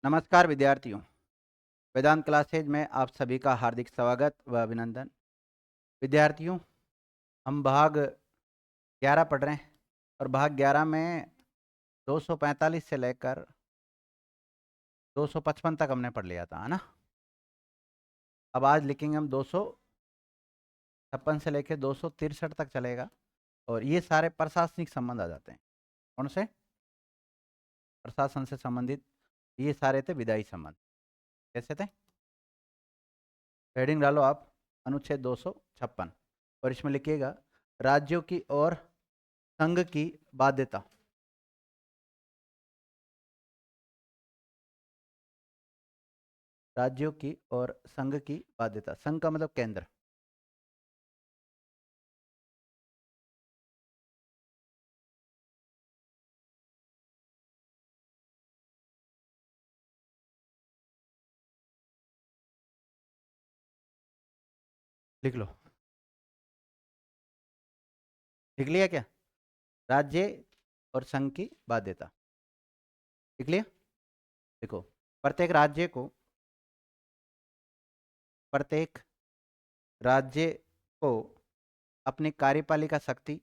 नमस्कार विद्यार्थियों, वेदांत क्लासेज में आप सभी का हार्दिक स्वागत व अभिनंदन। विद्यार्थियों, हम भाग 11 पढ़ रहे हैं और भाग 11 में 245 से लेकर 255 तक हमने पढ़ लिया था, है ना। अब आज लिखेंगे हम 256 से लेकर 263 तक चलेगा और ये सारे प्रशासनिक संबंध आ जाते हैं। कौन से? प्रशासन से संबंधित ये सारे थे विधायी संबंध। कैसे थे? हेडिंग डालो आप, अनुच्छेद 256 और इसमें लिखिएगा राज्यों की और संघ की बाध्यता। राज्यों की और संघ की बाध्यता। संघ का मतलब केंद्र। लिख लो। लिख लिया क्या? राज्य और संघ की बाध्यता लिख लिया। देखो, प्रत्येक राज्य को अपनी कार्यपालिका शक्ति,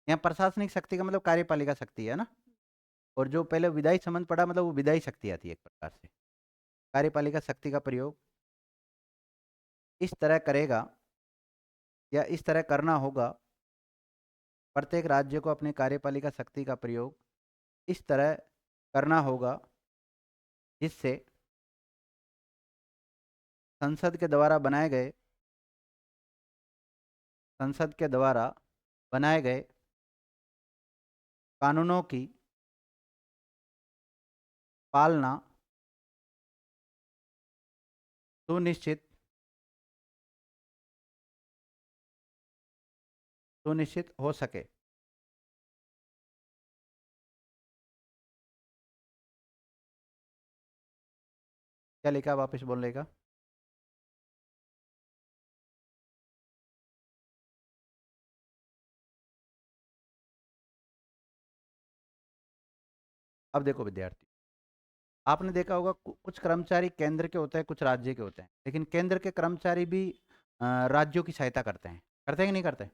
यहाँ प्रशासनिक शक्ति का मतलब कार्यपालिका शक्ति है ना। और जो पहले विधायी संबंध पड़ा मतलब वो विधायी शक्ति आती है एक प्रकार से। कार्यपालिका शक्ति का प्रयोग इस तरह करेगा या इस तरह करना होगा। प्रत्येक राज्य को अपनी कार्यपालिका शक्ति का प्रयोग इस तरह करना होगा जिससे संसद के द्वारा बनाए गए कानूनों की पालना सुनिश्चित हो सके। क्या लिखा, वापस बोलेगा? अब देखो विद्यार्थी, आपने देखा होगा कुछ कर्मचारी केंद्र के होते हैं, कुछ राज्य के होते हैं, लेकिन केंद्र के कर्मचारी भी राज्यों की सहायता करते हैं कि नहीं करते?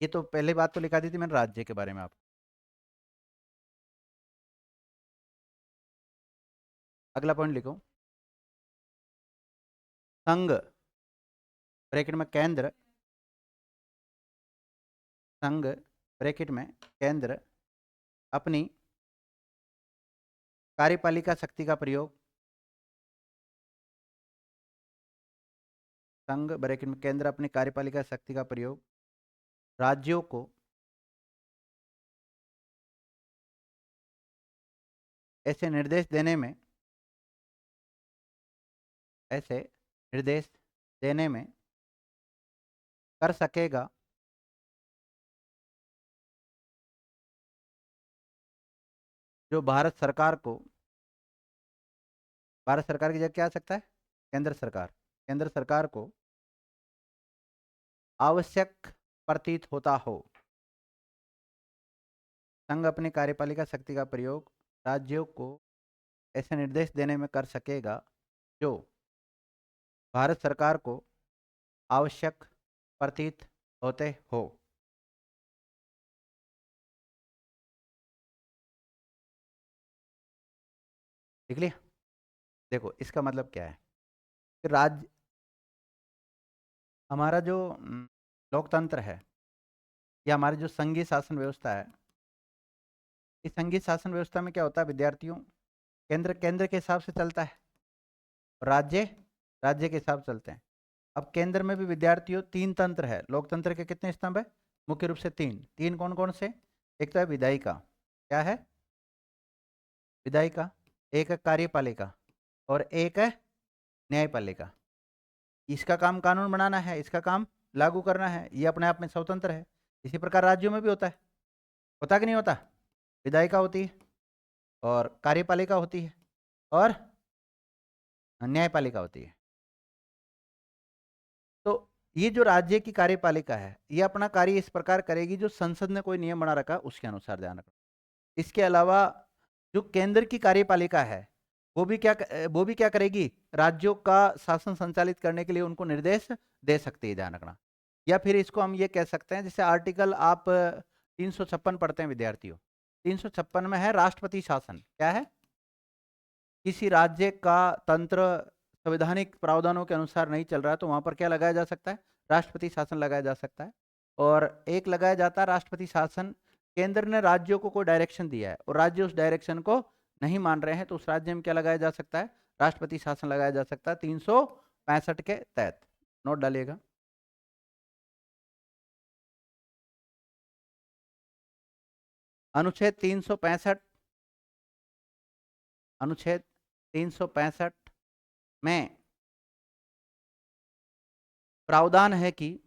ये तो पहले बात तो लिखा दी थी मैंने राज्य के बारे में आपको। अगला पॉइंट लिखो, संघ ब्रैकेट में केंद्र, संघ ब्रैकेट में केंद्र अपनी कार्यपालिका शक्ति का प्रयोग, संघ ब्रैकेट में केंद्र अपनी कार्यपालिका शक्ति का प्रयोग राज्यों को ऐसे निर्देश देने में कर सकेगा जो भारत सरकार की जगह क्या आ सकता है? केंद्र सरकार को आवश्यक प्रतीत होता हो। संघ अपनी कार्यपालिका शक्ति का प्रयोग राज्यों को ऐसे निर्देश देने में कर सकेगा जो भारत सरकार को आवश्यक प्रतीत होते हो। ठीक लिया? देखो, इसका मतलब क्या है कि हमारा जो लोकतंत्र है या हमारी जो संघीय शासन व्यवस्था है, इस संघीय शासन व्यवस्था में क्या होता है विद्यार्थियों? केंद्र केंद्र के हिसाब से चलता है और राज्य राज्य के हिसाब से चलते हैं। अब केंद्र में भी विद्यार्थियों 3 तंत्र है। लोकतंत्र के कितने स्तंभ है? मुख्य रूप से 3 कौन कौन से? एक तो है विधायिका। क्या है? विधायिका। एक है कार्यपालिका और एक है न्यायपालिका। इसका काम कानून बनाना है, इसका काम लागू करना है, ये अपने आप में स्वतंत्र है। इसी प्रकार राज्यों में भी होता कि नहीं होता? विधायिका होती है और कार्यपालिका होती है और न्यायपालिका होती है। तो ये जो राज्य की कार्यपालिका है, ये अपना कार्य इस प्रकार करेगी जो संसद ने कोई नियम बना रखा उसके अनुसार ध्यान रखना। इसके अलावा जो केंद्र की कार्यपालिका है वो भी क्या करेगी, राज्यों का शासन संचालित करने के लिए उनको निर्देश दे सकती है, ध्यान रखना। या फिर इसको हम ये कह सकते हैं, जैसे आर्टिकल आप 356 पढ़ते हैं विद्यार्थियों, 356 में है राष्ट्रपति शासन। क्या है? किसी राज्य का तंत्र संवैधानिक प्रावधानों के अनुसार नहीं चल रहा है तो वहां पर क्या लगाया जा सकता है, राष्ट्रपति शासन लगाया जा सकता है। और एक लगाया जाता है राष्ट्रपति शासन, केंद्र ने राज्यों को कोई डायरेक्शन दिया है और राज्य उस डायरेक्शन को नहीं मान रहे हैं तो उस राज्य में क्या लगाया जा सकता है, राष्ट्रपति शासन लगाया जा सकता है 365 के तहत। नोट डालिएगा। अनुच्छेद 365, अनुच्छेद 365 में प्रावधान है कि,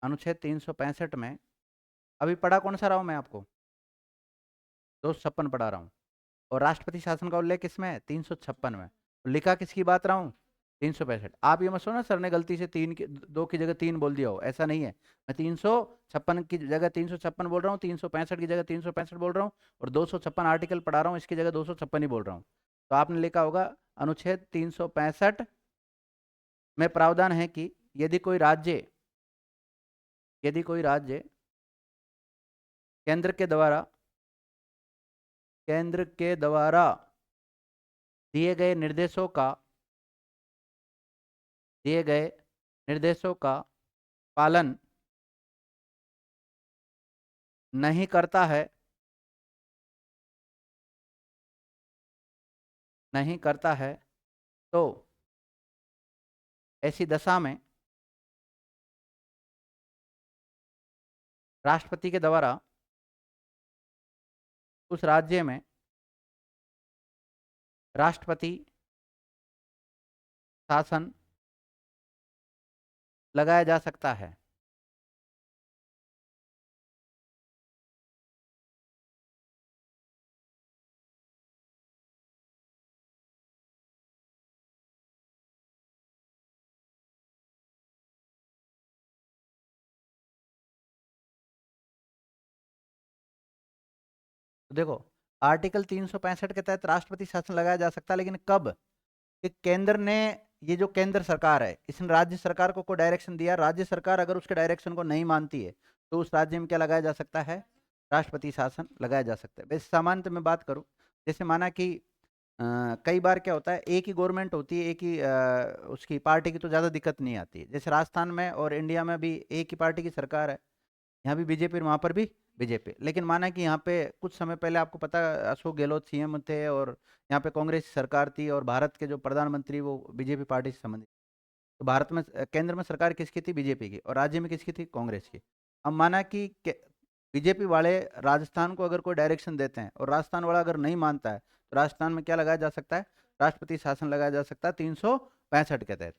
अनुच्छेद 365 में अभी पढ़ा कौन सा रहा हूं मैं आपको, 256 पढ़ा रहा हूं। और राष्ट्रपति शासन का उल्लेख किसमें है, 356 में। लिखा किसकी बात रहा हूं, 365। आप ये मत सोना सर ने गलती से 2 की जगह 3 बोल दिया हो, ऐसा नहीं है। मैं 356 की जगह 356 बोल रहा हूँ, 365 की जगह 365 बोल रहा हूँ, और 256 आर्टिकल पढ़ा रहा हूँ, इसकी जगह 256 ही बोल रहा हूँ। तो आपने लिखा होगा अनुच्छेद 365 में प्रावधान है कि यदि कोई राज्य केंद्र के द्वारा दिए गए निर्देशों का पालन नहीं करता है तो ऐसी दशा में राष्ट्रपति के द्वारा उस राज्य में राष्ट्रपति शासन लगाया जा सकता है। तो देखो, आर्टिकल 365 के तहत राष्ट्रपति शासन लगाया जा सकता है, लेकिन कब, कि केंद्र ने, ये जो केंद्र सरकार है इसने राज्य सरकार को कोई डायरेक्शन दिया, राज्य सरकार अगर उसके डायरेक्शन को नहीं मानती है तो उस राज्य में क्या लगाया जा सकता है, राष्ट्रपति शासन लगाया जा सकता है। वैसे सामान्य मैं बात करूं, जैसे माना कि कई बार क्या होता है, एक ही गवर्नमेंट होती है, एक ही उसकी पार्टी की, तो ज़्यादा दिक्कत नहीं आती है। जैसे राजस्थान में और इंडिया में भी एक ही पार्टी की सरकार है, यहाँ भी बीजेपी और वहाँ पर भी बीजेपी। लेकिन माना कि यहाँ पे कुछ समय पहले आपको पता अशोक गहलोत सीएम थे और यहाँ पे कांग्रेस की सरकार थी और भारत के जो प्रधानमंत्री वो बीजेपी पार्टी से संबंधित। तो भारत में केंद्र में सरकार किसकी थी, बीजेपी की, और राज्य में किसकी थी, कांग्रेस की। अब माना कि बीजेपी वाले राजस्थान को अगर कोई डायरेक्शन देते हैं और राजस्थान वाला अगर नहीं मानता है तो राजस्थान में क्या लगाया जा सकता है, राष्ट्रपति शासन लगाया जा सकता है 365 के तहत।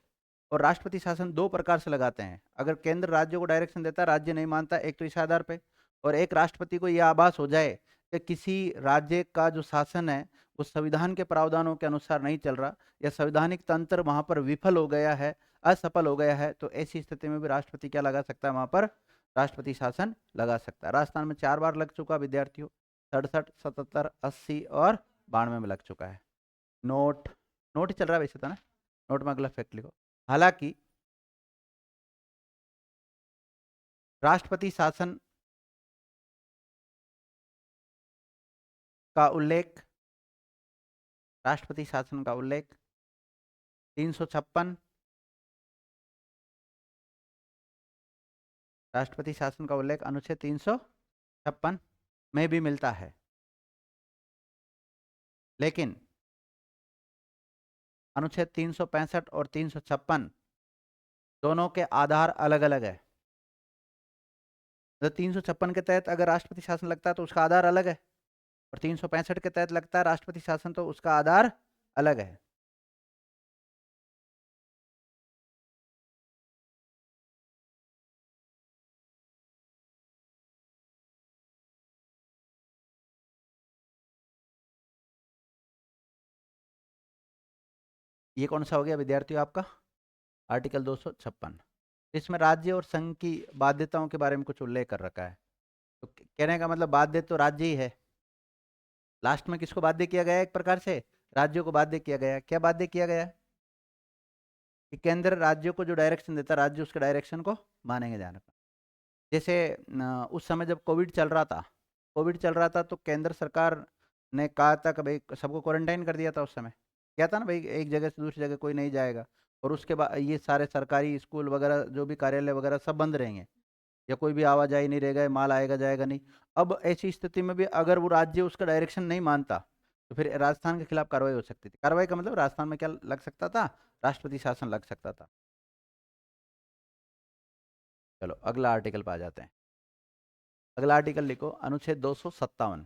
और राष्ट्रपति शासन दो प्रकार से लगाते हैं, अगर केंद्र राज्य को डायरेक्शन देता है, राज्य नहीं मानता, एक तो इस आधार पे, और एक राष्ट्रपति को यह आभास हो जाए कि किसी राज्य का जो शासन है वो संविधान के प्रावधानों के अनुसार नहीं चल रहा या संवैधानिक तंत्र वहां पर विफल हो गया है, असफल हो गया है, तो ऐसी स्थिति में भी राष्ट्रपति क्या लगा सकता है, वहां पर राष्ट्रपति शासन लगा सकता है। राजस्थान में 4 बार लग चुका विद्यार्थियों, 67, 77, 80 और 92 में लग चुका है। नोट नोट ही चल रहा है वैसे तो ना, नोट में अगला फैक्ट लिखो। हालांकि राष्ट्रपति शासन का उल्लेख, राष्ट्रपति शासन का उल्लेख 356, राष्ट्रपति शासन का उल्लेख अनुच्छेद 356 में भी मिलता है, लेकिन अनुच्छेद 365 और 356 दोनों के आधार अलग अलग है। तो 356 के तहत अगर राष्ट्रपति शासन लगता है तो उसका आधार अलग है, और 365 के तहत लगता है राष्ट्रपति शासन तो उसका आधार अलग है। ये कौन सा हो गया विद्यार्थियों आपका, आर्टिकल 256। इसमें राज्य और संघ की बाध्यताओं के बारे में कुछ उल्लेख कर रखा है। तो कहने का मतलब बाध्य तो राज्य ही है। लास्ट में किसको बाध्य किया गया है? एक प्रकार से राज्यों को बाध्य किया गया है। क्या बाध्य किया गया है? कि केंद्र राज्यों को जो डायरेक्शन देता है, राज्य उसके डायरेक्शन को मानेंगे ध्यान रखना। जैसे उस समय जब कोविड चल रहा था तो केंद्र सरकार ने कहा था कि भाई सबको क्वारंटाइन कर दिया था उस समय। क्या था ना भाई, एक जगह से दूसरी जगह कोई नहीं जाएगा, और उसके बाद ये सारे सरकारी स्कूल वगैरह जो भी कार्यालय वगैरह सब बंद रहेंगे, या कोई भी आवाजाही नहीं रहेगा, माल आएगा जाएगा नहीं। अब ऐसी स्थिति में भी अगर वो राज्य उसका डायरेक्शन नहीं मानता तो फिर राजस्थान के खिलाफ कार्रवाई हो सकती थी। कार्रवाई का मतलब राजस्थान में क्या लग सकता था? राष्ट्रपति शासन लग सकता था। चलो अगला आर्टिकल पे आ जाते हैं। अगला आर्टिकल लिखो, अनुच्छेद 257।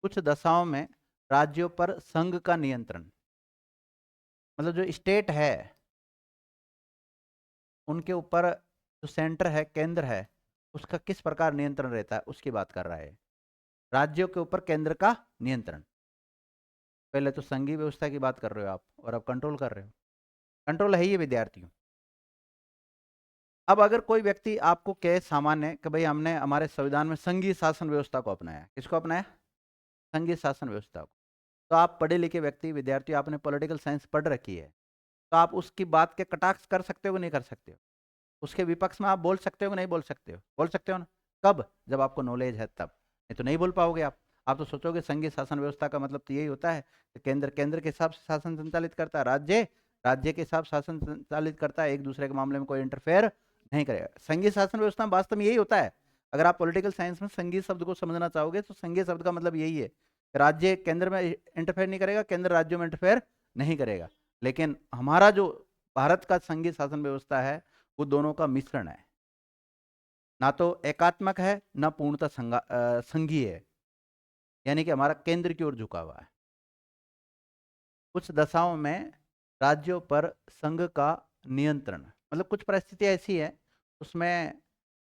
कुछ दशाओं में राज्यों पर संघ का नियंत्रण, मतलब जो स्टेट है उनके ऊपर जो सेंटर है, केंद्र है, उसका किस प्रकार नियंत्रण रहता है उसकी बात कर रहा है। राज्यों के ऊपर केंद्र का नियंत्रण। पहले तो संघीय व्यवस्था की बात कर रहे हो आप, और अब कंट्रोल कर रहे हो। कंट्रोल है ही विद्यार्थियों। अब अगर कोई व्यक्ति आपको कहे सामान्य कि भाई हमने हमारे संविधान में संघीय शासन व्यवस्था को अपनाया, किसको अपनाया? संघीय शासन व्यवस्था को। तो आप पढ़े लिखे व्यक्ति, विद्यार्थी, आपने पॉलिटिकल साइंस पढ़ रखी है, तो आप उसकी बात के कटाक्ष कर सकते हो कि नहीं कर सकते हो? उसके विपक्ष में आप बोल सकते हो कि नहीं बोल सकते हो? बोल सकते हो ना। कब? जब आपको नॉलेज है तब, नहीं तो नहीं बोल पाओगे आप तो सोचोगे संघीय शासन व्यवस्था का मतलब तो यही होता है कि केंद्र केंद्र के हिसाब से शासन संचालित करता है, राज्य राज्य के हिसाब से शासन संचालित करता है, एक दूसरे के मामले में कोई इंटरफेयर नहीं करेगा। संघीय शासन व्यवस्था में वास्तव में यही होता है। अगर आप पॉलिटिकल साइंस में संघीय शब्द को समझना चाहोगे तो संघीय शब्द का मतलब यही है, राज्य केंद्र में इंटरफेयर नहीं करेगा, केंद्र राज्यों में इंटरफेयर नहीं करेगा। लेकिन हमारा जो भारत का संघीय शासन व्यवस्था है वो दोनों का मिश्रण है, ना तो एकात्मक है ना पूर्णतः संघीय है, यानी कि हमारा केंद्र की ओर झुका हुआ है। कुछ दशाओं में राज्यों पर संघ का नियंत्रण, मतलब कुछ परिस्थिति ऐसी है उसमें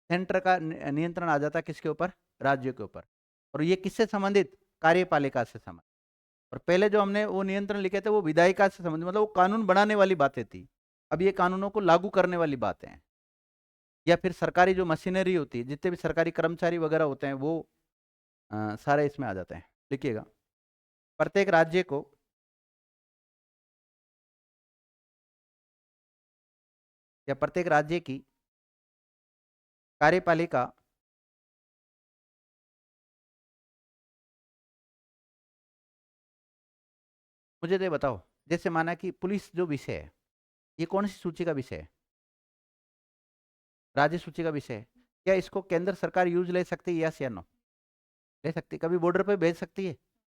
सेंटर का नियंत्रण आ जाता है किसके ऊपर? राज्यों के ऊपर। और ये किससे संबंधित? कार्यपालिका से संबंधित। और पहले जो हमने वो नियंत्रण लिखे थे वो विधायिका से संबंधित, मतलब वो कानून बनाने वाली बातें थी। अब ये कानूनों को लागू करने वाली बातें हैं। या फिर सरकारी जो मशीनरी होती है, जितने भी सरकारी कर्मचारी वगैरह होते हैं वो सारे इसमें आ जाते हैं। लिखिएगा, प्रत्येक राज्य को या प्रत्येक राज्य की कार्यपालिका मुझे तो ये बताओ, जैसे माना कि पुलिस जो विषय है ये कौन सी सूची का विषय है? राज्य सूची का विषय है। क्या इसको केंद्र सरकार यूज ले सकती है? यस या नो? ले सकती है। कभी बॉर्डर पे भेज सकती है?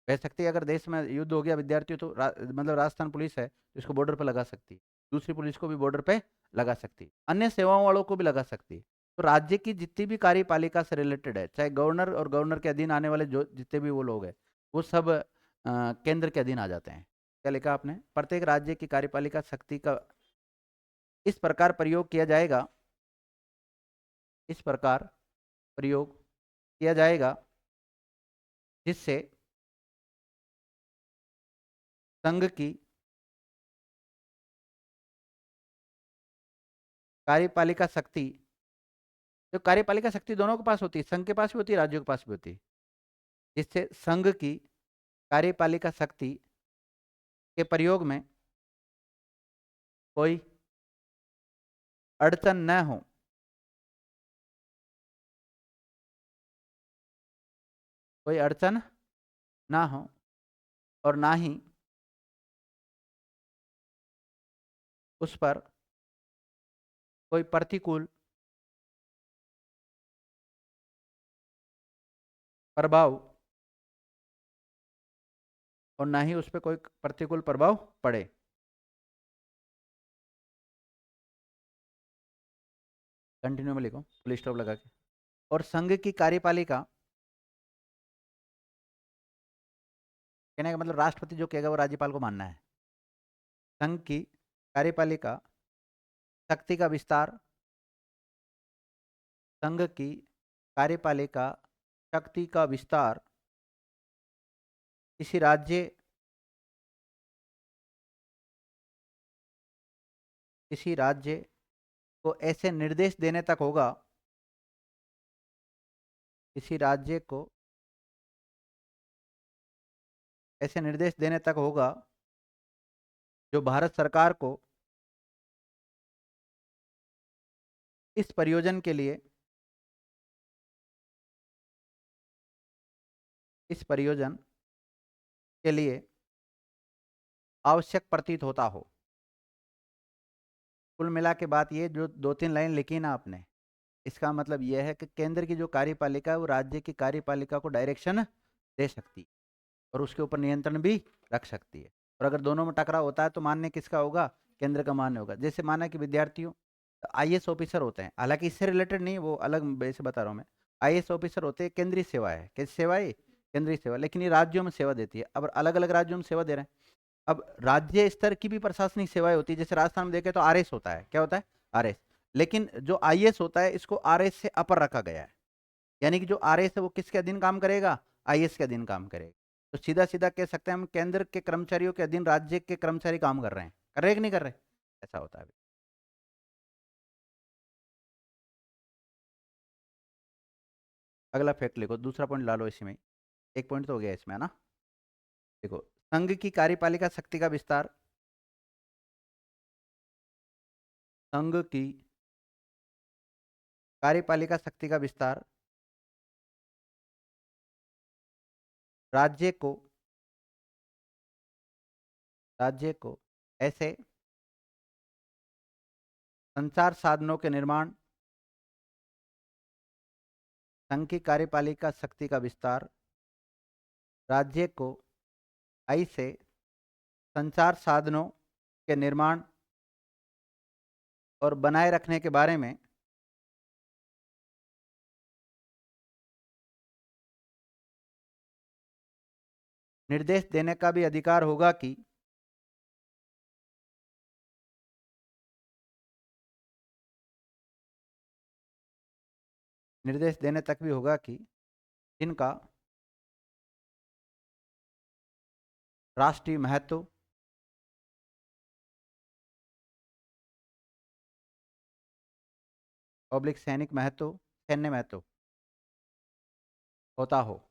भेज सकती है। अगर देश में युद्ध हो गया विद्यार्थियों तो मतलब राजस्थान पुलिस है तो इसको बॉर्डर पे लगा सकती है। दूसरी पुलिस को भी बॉर्डर पे लगा सकती है, अन्य सेवाओं वालों को भी लगा सकती है। तो राज्य की जितनी भी कार्यपालिका से रिलेटेड है, चाहे गवर्नर और गवर्नर के अधीन आने वाले जो जितने भी वो लोग हैं, वो सब केंद्र के अधीन आ जाते हैं। क्या लिखा आपने? प्रत्येक राज्य की कार्यपालिका शक्ति का इस प्रकार प्रयोग किया जाएगा, इस प्रकार प्रयोग किया जाएगा जिससे संघ की कार्यपालिका शक्ति, जो कार्यपालिका शक्ति दोनों के पास होती है, संघ के पास भी होती है, राज्यों के पास भी होती है, जिससे संघ की कार्यपालिका शक्ति के प्रयोग में कोई अड़चन न हो, कोई अड़चन ना हो, और ना ही उस पर कोई प्रतिकूल प्रभाव, और ना ही उस पर कोई प्रतिकूल प्रभाव पड़े। कंटिन्यू में लिखो फुल स्टॉप लगा के। और संघ की कार्यपालिका, कहने का मतलब राष्ट्रपति जो कहेगा वो राज्यपाल को मानना है। संघ की कार्यपालिका शक्ति का विस्तार, संघ की कार्यपालिका शक्ति का विस्तार किसी राज्य, किसी राज्य को ऐसे निर्देश देने तक होगा किसी राज्य को ऐसे निर्देश देने तक होगा जो भारत सरकार को इस प्रयोजन के लिए इस प्रयोजन के लिए आवश्यक प्रतीत होता हो। कुल मिला के बात ये जो 2-3 लाइन लिखी ना आपने, इसका मतलब यह है कि केंद्र की जो कार्यपालिका है वो राज्य की कार्यपालिका को डायरेक्शन दे सकती है और उसके ऊपर नियंत्रण भी रख सकती है। और अगर दोनों में टकराव होता है तो मान्य किसका होगा? केंद्र का मान्य होगा। जैसे माना कि विद्यार्थियों आईएएस ऑफिसर होते हैं, हालांकि इससे रिलेटेड नहीं, वो अलग वैसे बता रहा हूँ मैं। आईएएस ऑफिसर होते हैं, केंद्रीय सेवा है। कैसी सेवा है? केंद्रीय सेवा, लेकिन ये राज्यों में सेवा देती है। अब अलग अलग राज्यों में सेवा दे रहे हैं। अब राज्य स्तर की भी प्रशासनिक सेवाएं होती है। जैसे राजस्थान में देखें तो आरएस होता है। क्या होता है? आरएस। लेकिन जो आईएएस होता है इसको आरएस से अपर रखा गया है। यानी कि जो आरएस है वो किसके अधीन काम करेगा? आईएएस के अधीन काम करेगा। तो सीधा सीधा कह सकते हैं हम केंद्र के कर्मचारियों के अधीन राज्य के कर्मचारी काम कर रहे हैं। कर रहे हैं कि नहीं कर रहे? ऐसा होता है। अगला फैक्ट लिखो, दूसरा पॉइंट ला लो इसी में। एक पॉइंट तो हो गया इसमें, है ना? देखो, संघ की कार्यपालिका शक्ति का विस्तार। संघ की कार्यपालिका शक्ति का विस्तार राज्य को राज्य को ऐसे संचार साधनों के निर्माण। संघ की कार्यपालिका शक्ति का विस्तार राज्य को ऐसे संचार साधनों के निर्माण और बनाए रखने के बारे में निर्देश देने का भी अधिकार होगा कि निर्देश देने तक भी होगा कि जिनका राष्ट्रीय महत्व पब्लिक सैनिक महत्व सैन्य महत्व होता हो।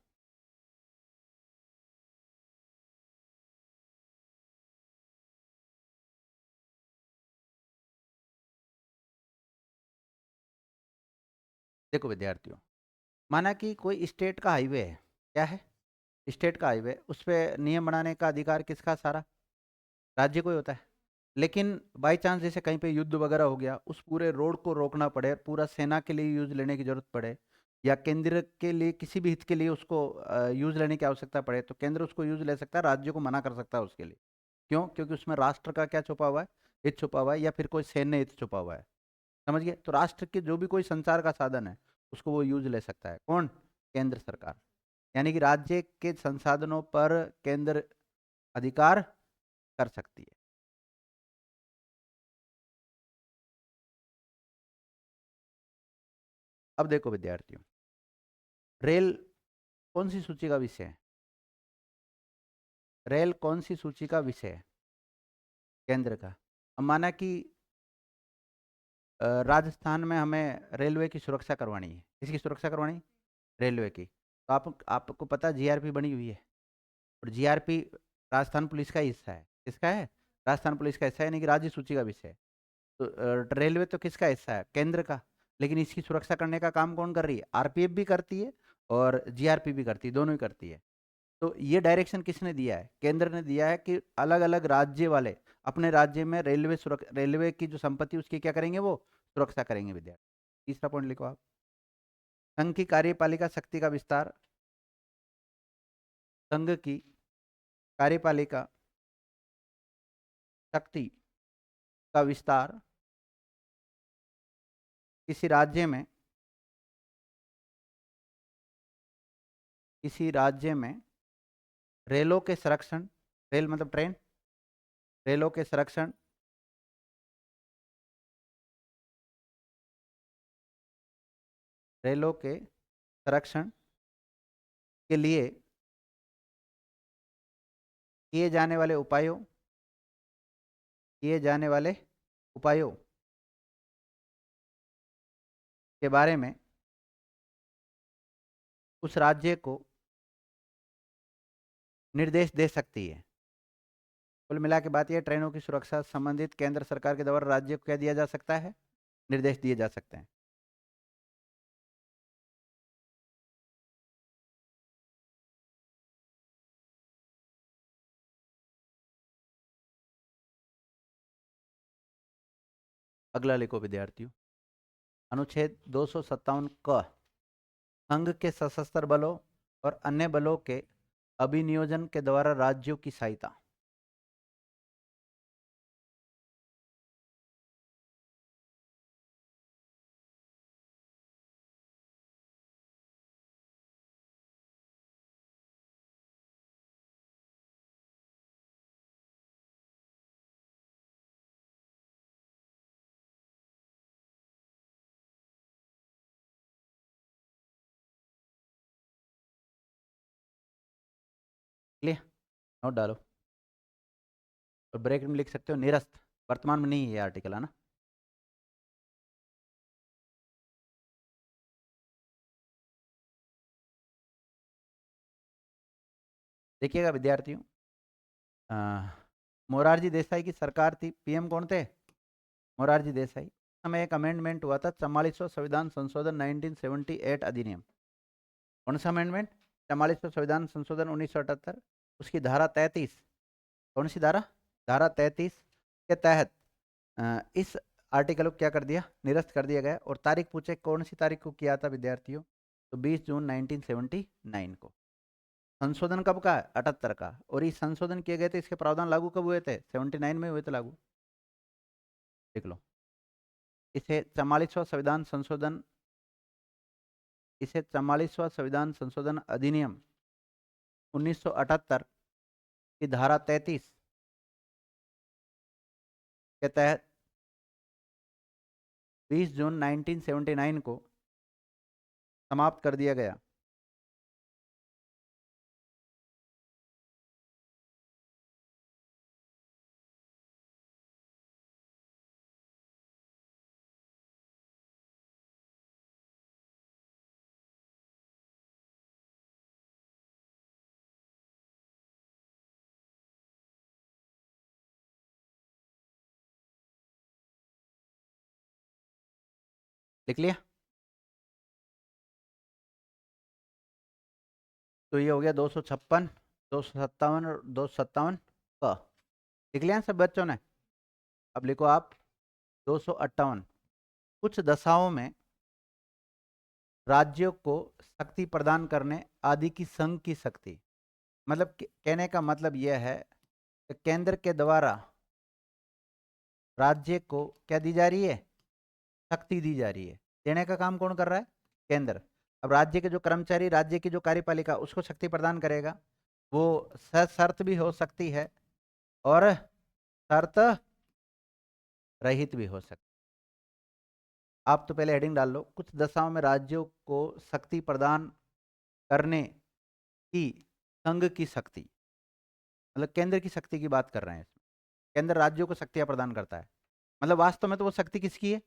देखो विद्यार्थियों, माना कि कोई स्टेट का हाईवे है। क्या है? स्टेट का हाईवे, उस पर नियम बनाने का अधिकार किसका? सारा राज्य को ही होता है। लेकिन बाई चांस जैसे कहीं पे युद्ध वगैरह हो गया, उस पूरे रोड को रोकना पड़े, पूरा सेना के लिए यूज लेने की जरूरत पड़े, या केंद्र के लिए किसी भी हित के लिए उसको यूज लेने की आवश्यकता पड़े, तो केंद्र उसको यूज ले सकता है, राज्य को मना कर सकता है उसके लिए। क्यों? क्योंकि उसमें राष्ट्र का क्या छुपा हुआ है? हित छुपा हुआ है, या फिर कोई सैन्य हित छुपा हुआ है। समझ गए? तो राष्ट्र के जो भी कोई संचार का साधन है उसको वो यूज ले सकता है। कौन? केंद्र सरकार। यानी कि राज्य के संसाधनों पर केंद्र अधिकार कर सकती है। अब देखो विद्यार्थियों, रेल कौन सी सूची का विषय है? रेल कौन सी सूची का विषय है? केंद्र का। अब माना कि राजस्थान में हमें रेलवे की सुरक्षा करवानी है। किसकी सुरक्षा करवानी? रेलवे की। तो आपको पता जीआरपी बनी हुई है, और जीआरपी राजस्थान पुलिस का हिस्सा है। किसका है? राजस्थान पुलिस का हिस्सा है, यानी कि राज्य सूची का विषय है। तो रेलवे तो किसका हिस्सा है? केंद्र का। लेकिन इसकी सुरक्षा करने का काम कौन कर रही है? आरपीएफ भी करती है और जीआरपी भी करती है, दोनों ही करती है। तो ये डायरेक्शन किसने दिया है? केंद्र ने दिया है कि अलग अलग राज्य वाले अपने राज्य में रेलवे की जो संपत्ति उसकी क्या करेंगे? वो सुरक्षा करेंगे। विद्यार्थी, तीसरा पॉइंट लिखो आप। संघ की कार्यपालिका शक्ति का विस्तार। संघ की कार्यपालिका शक्ति का विस्तार किसी राज्य में किसी राज्य में रेलों के संरक्षण। रेल मतलब ट्रेन। रेलों के संरक्षण रेलों के संरक्षण के लिए किए जाने वाले उपायों किए जाने वाले उपायों के बारे में उस राज्य को निर्देश दे सकती है। कुल मिला के बात यह, ट्रेनों की सुरक्षा संबंधित केंद्र सरकार के द्वारा राज्य को क्या दिया जा सकता है, निर्देश दिए जा सकते हैं। अगला लिखो विद्यार्थियों, अनुच्छेद 257 क संघ के सशस्त्र बलों और अन्य बलों के अभिनियोजन के द्वारा राज्यों की सहायता। क्लियर, नोट डालो और ब्रेक में लिख सकते हो निरस्त, वर्तमान में नहीं है आर्टिकल, है ना। देखिएगा विद्यार्थियों, मोरारजी देसाई की सरकार थी, पीएम कौन थे, मोरारजी देसाई। हमें एक अमेंडमेंट हुआ था 44वां संविधान संशोधन 1978 अधिनियम। कौन सा अमेंडमेंट, 44वां संविधान संशोधन 1978, उसकी धारा 33, कौन सी धारा, धारा 33 के तहत इस आर्टिकल को क्या कर दिया, निरस्त कर दिया गया। और तारीख पूछे कौन सी तारीख को किया था विद्यार्थियों, तो 20 जून 1979 को। संशोधन कब का, 78 का। और ये संशोधन किए गए थे, इसके प्रावधान लागू कब हुए थे, 79 में हुए थे लागू, देख लो। इसे 44वां संविधान संशोधन, इसे 44वां संविधान संशोधन अधिनियम 1978 की धारा 33 के तहत 20 जून 1979 को समाप्त कर दिया गया। लिख लिया, तो ये हो गया 256, 257 और 257 का, लिख लिया सब बच्चों ने। अब लिखो आप 258, कुछ दशाओं में राज्यों को शक्ति प्रदान करने आदि की संघ की शक्ति, मतलब कहने का मतलब यह है कि केंद्र के द्वारा राज्य को क्या दी जा रही है, शक्ति दी जा रही है। देने का काम कौन कर रहा है, केंद्र। अब राज्य के जो कर्मचारी, राज्य की जो कार्यपालिका उसको शक्ति प्रदान करेगा, वो सशर्त भी हो सकती है और शर्त रहित भी हो सकती है। आप तो पहले हेडिंग डाल लो, कुछ दशाओं में राज्यों को शक्ति प्रदान करने की संघ की शक्ति, मतलब केंद्र की शक्ति की बात कर रहे हैं इसमें। केंद्र राज्यों को शक्तियां प्रदान करता है, मतलब वास्तव में तो वो शक्ति किसकी है,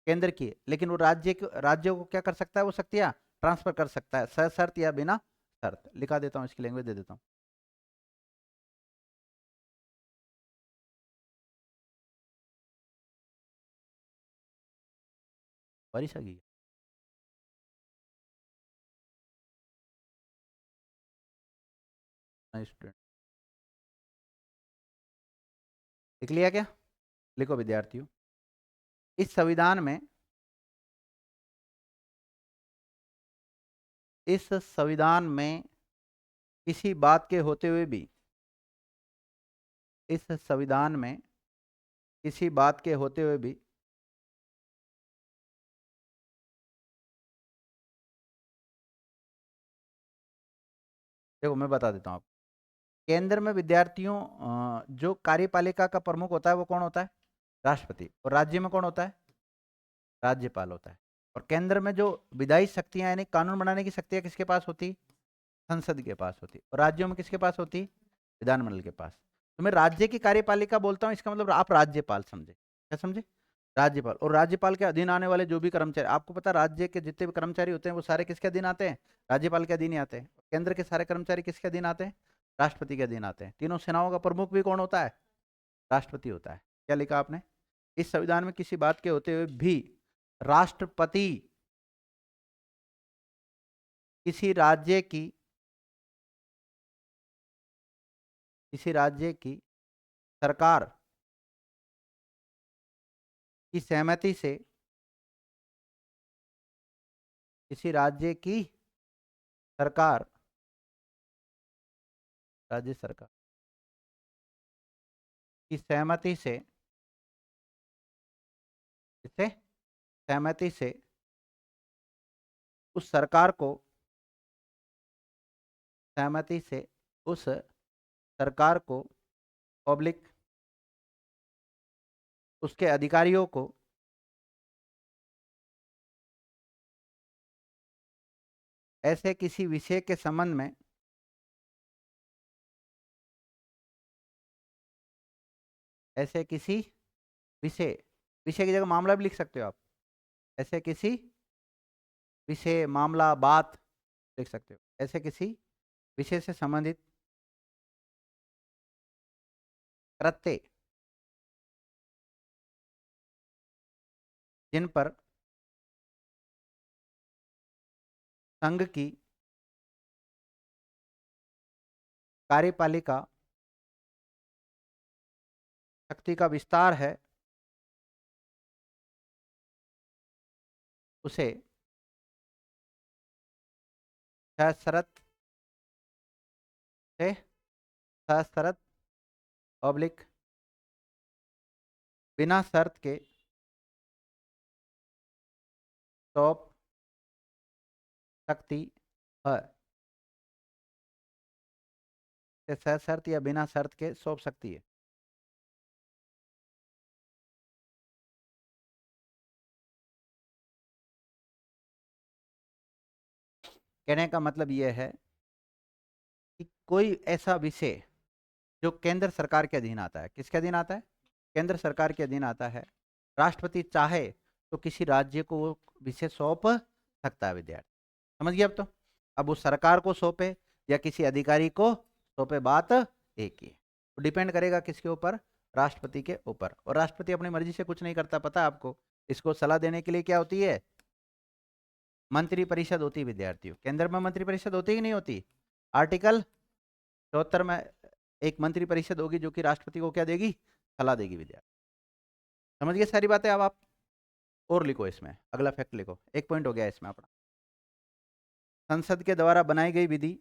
केंद्र की है, लेकिन वो राज्यों को क्या कर सकता है, वो शक्तियां ट्रांसफर कर सकता है, सशर्त या बिना शर्त। लिखा देता हूँ, इसकी लैंग्वेज दे देता हूँ। बारिश आ गई है स्टूडेंट, लिख लिया क्या, लिखो विद्यार्थियों, इस संविधान में, इस संविधान में किसी बात के होते हुए भी, इस संविधान में किसी बात के होते हुए भी देखो मैं बता देता हूँ आपको। केंद्र में विद्यार्थियों जो कार्यपालिका का प्रमुख होता है वो कौन होता है, राष्ट्रपति। और राज्य में कौन होता है, राज्यपाल होता है। और केंद्र में जो विधायी शक्तियां यानी कानून बनाने की शक्तियां किसके पास होती, संसद के पास होती। और राज्यों में किसके पास होती, विधानमंडल के पास। तो मैं राज्य की कार्यपालिका बोलता हूँ, इसका मतलब आप राज्यपाल समझे, क्या समझे। राज्यपाल। और राज्यपाल के अधीन आने वाले जो भी कर्मचारी, आपको पता राज्य के जितने भी कर्मचारी होते हैं वो सारे किसके अधीन आते हैं? राज्यपाल के अधीन ही आते हैं। केंद्र के सारे कर्मचारी किसके अधीन आते हैं? राष्ट्रपति के अधीन आते हैं। तीनों सेनाओं का प्रमुख भी कौन होता है? राष्ट्रपति होता है। क्या लिखा आपने? इस संविधान में किसी बात के होते हुए भी राष्ट्रपति किसी राज्य की सरकार की सहमति से, किसी राज्य की सरकार, राज्य सरकार की सहमति से, इससे सहमति से उस सरकार को, सहमति से उस सरकार को पब्लिक उसके अधिकारियों को ऐसे किसी विषय के संबंध में, ऐसे किसी विषय, विषय की जगह मामला भी लिख सकते हो आप, ऐसे किसी विषय, मामला, बात लिख सकते हो, ऐसे किसी विषय से संबंधित कृत्य जिन पर संघ की कार्यपालिका शक्ति का विस्तार है, उसे सशर्त से, सशर्त पब्लिक बिना शर्त के सौंप सकती है। सशर्त या बिना शर्त के सौंप सकती है। कहने का मतलब यह है कि कोई ऐसा विषय जो केंद्र सरकार के अधीन आता है, किसके अधीन आता है? केंद्र सरकार के अधीन आता है। राष्ट्रपति चाहे तो किसी राज्य को वो विषय सौंप सकता है। विद्यार्थी समझ गए अब? तो अब वो सरकार को सौंपे या किसी अधिकारी को सौंपे, बात एक ही है। तो डिपेंड करेगा किसके ऊपर? राष्ट्रपति के ऊपर। और राष्ट्रपति अपनी मर्जी से कुछ नहीं करता, पता है आपको? इसको सलाह देने के लिए क्या होती है? मंत्रिपरिषद होती है। विद्यार्थियों, केंद्र में मंत्रिपरिषद होती कि नहीं होती? आर्टिकल 74 में एक मंत्रिपरिषद होगी जो कि राष्ट्रपति को क्या देगी? सलाह देगी। विद्यार्थी समझ गए सारी बातें? अब आप और लिखो, इसमें अगला फैक्ट लिखो। एक पॉइंट हो गया इसमें अपना। संसद के द्वारा बनाई गई विधि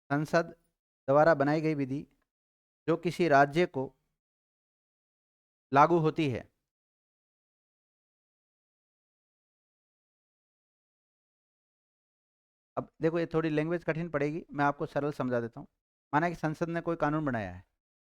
संसद द्वारा बनाई गई विधि जो किसी राज्य को लागू होती है, अब देखो ये थोड़ी लैंग्वेज कठिन पड़ेगी, मैं आपको सरल समझा देता हूँ। माना कि संसद ने कोई कानून बनाया है,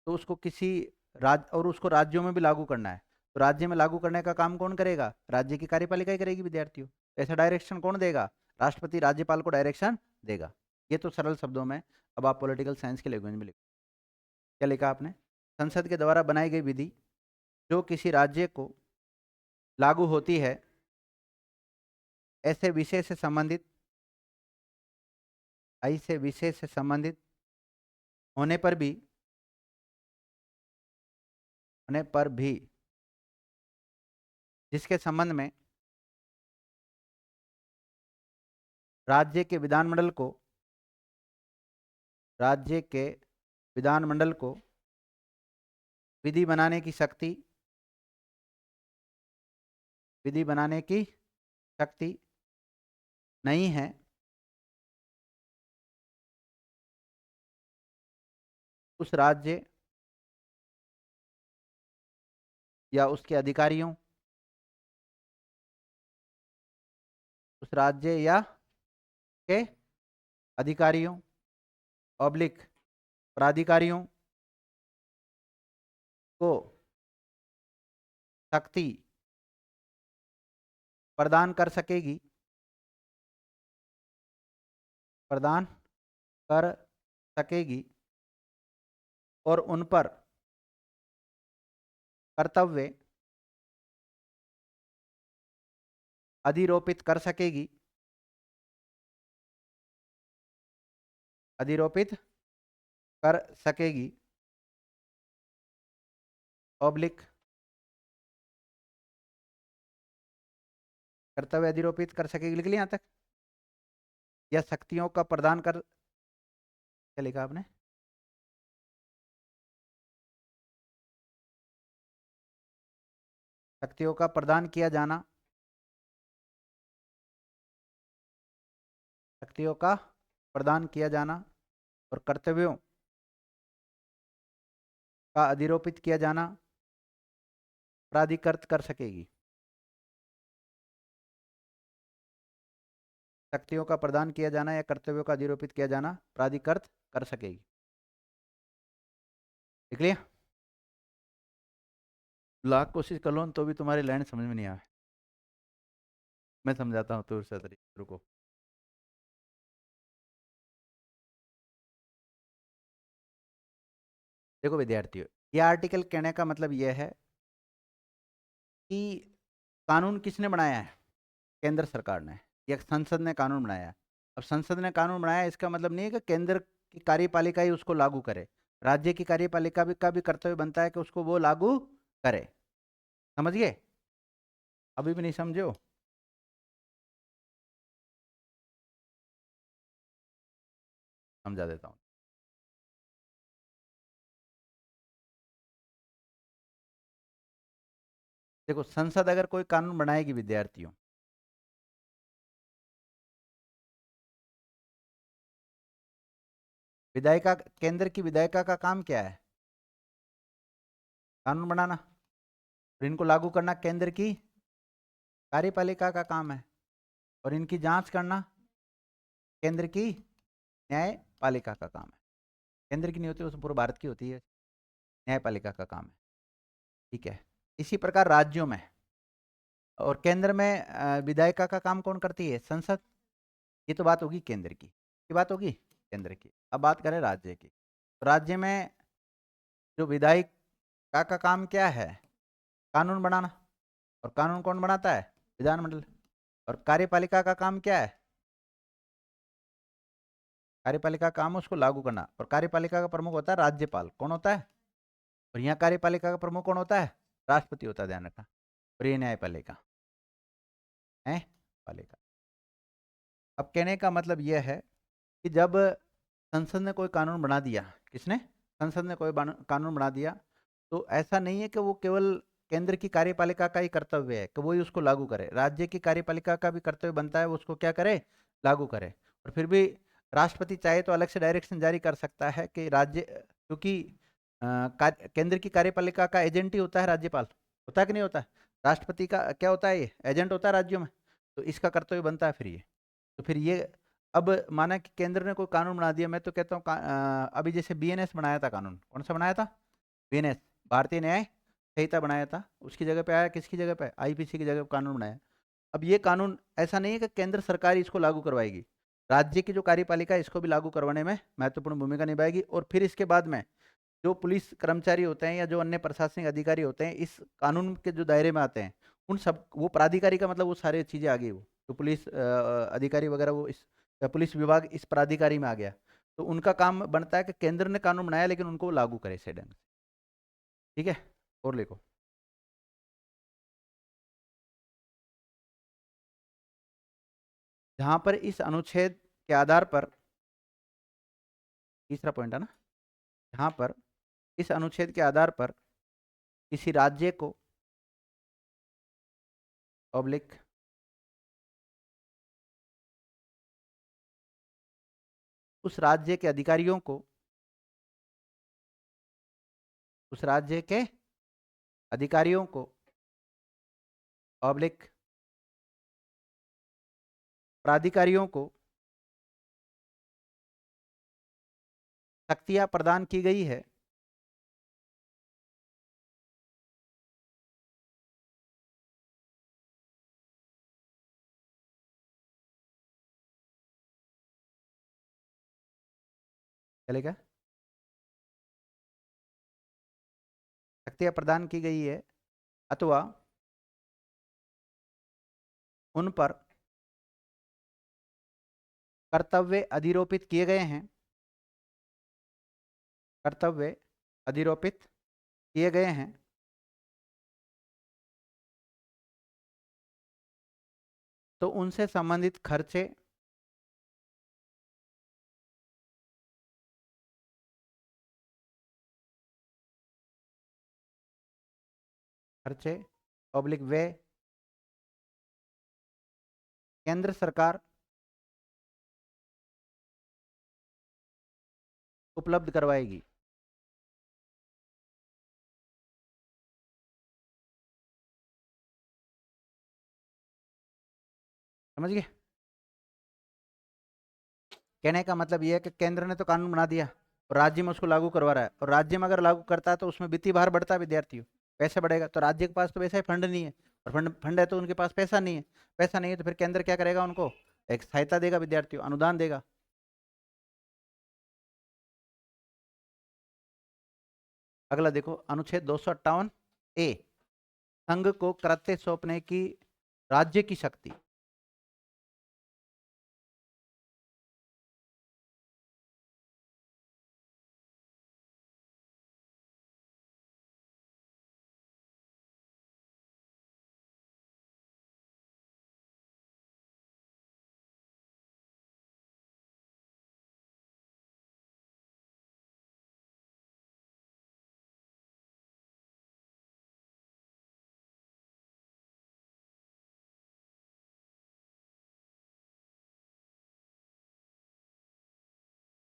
तो उसको किसी राज्य, और उसको राज्यों में भी लागू करना है, तो राज्य में लागू करने का काम कौन करेगा? राज्य की कार्यपालिका ही करेगी। विद्यार्थियों, ऐसा डायरेक्शन कौन देगा? राष्ट्रपति राज्यपाल को डायरेक्शन देगा। ये तो सरल शब्दों में। अब आप पॉलिटिकल साइंस की लैंग्वेज में लिखो। क्या लिखा आपने? संसद के द्वारा बनाई गई विधि जो किसी राज्य को लागू होती है, ऐसे विषय से संबंधित, ऐसे विषय से संबंधित होने पर भी, होने पर भी जिसके संबंध में राज्य के विधानमंडल को, राज्य के विधानमंडल को विधि बनाने की शक्ति, विधि बनाने की शक्ति नहीं है, उस राज्य या उसके अधिकारियों, उस राज्य या के अधिकारियों ऑब्लिक प्राधिकारियों को शक्ति प्रदान कर सकेगी, प्रदान कर सकेगी और उन पर कर्तव्य अधिरोपित कर सकेगी, अधिरोपित कर सकेगी, ऑब्लिक कर्तव्य अधिरोपित कर सकेगी, लिख लिया यहाँ तक, या शक्तियों का प्रदान कर, क्या लिखा आपने, शक्तियों का प्रदान किया जाना, शक्तियों का प्रदान किया जाना और कर्तव्यों का अधिरोपित किया जाना प्राधिकृत कर सकेगी, शक्तियों का प्रदान किया जाना या कर्तव्यों का अधिरोपित किया जाना प्राधिकृत कर सकेगी, लिख लिया। लाख कोशिश कर लो तो भी तुम्हारी लाइन समझ में नहीं आए, मैं समझाता हूँ तो रुको। देखो विद्यार्थियों, ये आर्टिकल कहने का मतलब यह है कि कानून किसने बनाया है, केंद्र सरकार ने या संसद ने कानून बनाया है। अब संसद ने कानून बनाया, इसका मतलब नहीं है कि केंद्र की कार्यपालिका ही उसको लागू करे, राज्य की कार्यपालिका का भी कर्तव्य बनता है कि उसको वो लागू करे। समझ गए? अभी भी नहीं समझो? समझा देता हूँ। देखो, संसद अगर कोई कानून बनाएगी विद्यार्थियों, विधायिका, केंद्र की विधायिका का काम क्या है? कानून बनाना, और इनको लागू करना केंद्र की कार्यपालिका का काम है, और इनकी जांच करना केंद्र की न्यायपालिका का काम है। केंद्र की नहीं होती, उस पूरे भारत की होती है, न्यायपालिका का काम है। ठीक है, इसी प्रकार राज्यों में और केंद्र में विधायिका का काम कौन करती है? संसद। ये तो बात होगी केंद्र की, ये बात होगी केंद्र की। अब बात करें राज्य की, तो राज्य में जो विधायिका का काम क्या है? कानून बनाना, और कानून कौन बनाता है? विधानमंडल। और कार्यपालिका का काम क्या है? कार्यपालिका का काम उसको लागू करना, और कार्यपालिका का प्रमुख होता है राज्यपाल। कौन होता है? और यहाँ कार्यपालिका का प्रमुख कौन होता है? राष्ट्रपति होता है, ध्यान रखना। और ये न्यायपालिका है, पालिका। अब कहने का मतलब यह है कि जब संसद ने कोई कानून बना दिया, किसने? संसद ने कोई कानून बना दिया, तो ऐसा नहीं है कि वो केवल केंद्र की कार्यपालिका का ही कर्तव्य है कि वही उसको लागू करे, राज्य की कार्यपालिका का भी कर्तव्य बनता है वो उसको क्या करे? लागू करे। और फिर भी राष्ट्रपति चाहे तो अलग से डायरेक्शन जारी कर सकता है कि राज्य, क्योंकि केंद्र की कार्यपालिका का एजेंट ही होता है राज्यपाल, होता है कि नहीं होता? राष्ट्रपति का क्या होता है? ये एजेंट होता है राज्यों में, तो इसका कर्तव्य बनता है फिर ये। तो फिर ये, अब माना कि केंद्र ने कोई कानून बना दिया, मैं तो कहता हूँ अभी जैसे बीएनएस बनाया था कानून, कौन सा बनाया था? बीएनएस, भारतीय न्याय संहिता बनाया था, उसकी जगह पे आया, किसकी जगह पे? आईपीसी की जगह कानून बनाया। अब ये कानून ऐसा नहीं है कि केंद्र सरकार इसको लागू करवाएगी, राज्य की जो कार्यपालिका है इसको भी लागू करवाने में महत्वपूर्ण भूमिका निभाएगी। और फिर इसके बाद में जो पुलिस कर्मचारी होते हैं या जो अन्य प्रशासनिक अधिकारी होते हैं इस कानून के जो दायरे में आते हैं, उन सब, वो प्राधिकारी का मतलब वो सारी चीजें आ गई, वो जो पुलिस अधिकारी वगैरह, वो इस पुलिस विभाग इस प्राधिकारी में आ गया, तो उनका काम बनता है कि केंद्र ने कानून बनाया लेकिन उनको लागू करे इसे ढंग से। ठीक है, और लिखो। जहां पर इस अनुच्छेद के आधार पर, तीसरा पॉइंट है ना, जहां पर इस अनुच्छेद के आधार पर किसी राज्य को ऑब्लिक उस राज्य के अधिकारियों को, उस राज्य के अधिकारियों को ऑब्लिक प्राधिकारियों को शक्तियां प्रदान की गई है, चलेगा। शक्तियां प्रदान की गई है अथवा उन पर कर्तव्य अधिरोपित किए गए हैं, कर्तव्य अधिरोपित किए गए हैं, तो उनसे संबंधित खर्चे खर्चे पब्लिक वे केंद्र सरकार उपलब्ध करवाएगी। समझ गए? कहने का मतलब ये है कि केंद्र ने तो कानून बना दिया और राज्य में उसको लागू करवा रहा है, और राज्य में अगर लागू करता है तो उसमें वित्तीय भार बढ़ता है विद्यार्थियों, पैसे बढ़ेगा। तो राज्य के पास तो वैसे ही फंड नहीं है, और फंड फंड है तो उनके पास पैसा नहीं है, पैसा नहीं है तो फिर केंद्र क्या करेगा, उनको एक सहायता देगा, विद्यार्थियों अनुदान देगा। अगला देखो, अनुच्छेद 258 ए, संघ को कृत्य सौंपने की राज्य की शक्ति।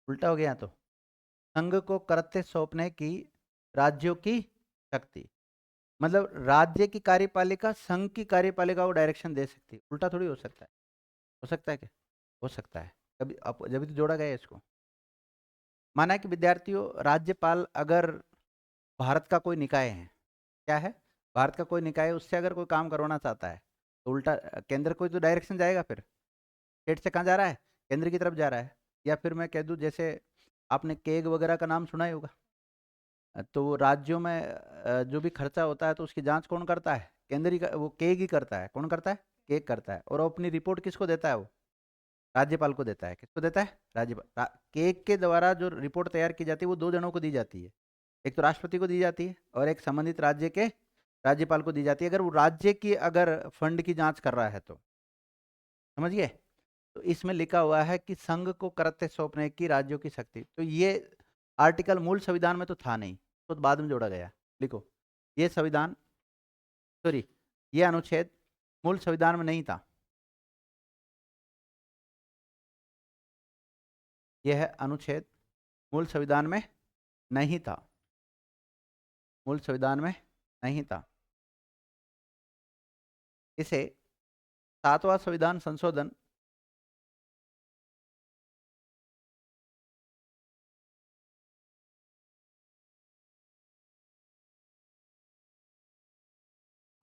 उल्टा हो गया, तो संघ को कृत्य सौंपने की राज्यों की शक्ति, मतलब राज्य की कार्यपालिका संघ की कार्यपालिका को डायरेक्शन दे सकती है। उल्टा थोड़ी हो सकता है। हो सकता है क्या? हो सकता है। कभी जब तो जोड़ा गया है इसको। माना कि विद्यार्थियों, राज्यपाल अगर भारत का कोई निकाय है, क्या है, भारत का कोई निकाय है, उससे अगर कोई काम करवाना चाहता है तो उल्टा केंद्र को तो डायरेक्शन जाएगा, फिर स्टेट से कहाँ जा रहा है, केंद्र की तरफ जा रहा है। या फिर मैं कह दूं, जैसे आपने केग वगैरह का नाम सुना ही होगा, तो वो राज्यों में जो भी खर्चा होता है तो उसकी जांच कौन करता है, केंद्र ही वो केग ही करता है। कौन करता है? केग करता है। और वो अपनी रिपोर्ट किसको देता है? वो राज्यपाल को देता है। किसको देता है? राज्यपाल। केग के द्वारा जो रिपोर्ट तैयार की जाती है वो दो जनों को दी जाती है, एक तो राष्ट्रपति को दी जाती है और एक संबंधित राज्य के राज्यपाल को दी जाती है, अगर वो राज्य की अगर फंड की जांच कर रहा है तो। समझ गए? तो इसमें लिखा हुआ है कि संघ को कृत्य सौंपने की राज्यों की शक्ति, तो ये आर्टिकल मूल संविधान में तो था नहीं, तो बाद में जोड़ा गया। लिखो, ये संविधान, सॉरी, ये अनुच्छेद मूल संविधान में नहीं था। यह अनुच्छेद मूल संविधान में नहीं था, मूल संविधान में नहीं था। इसे 7वां संविधान संशोधन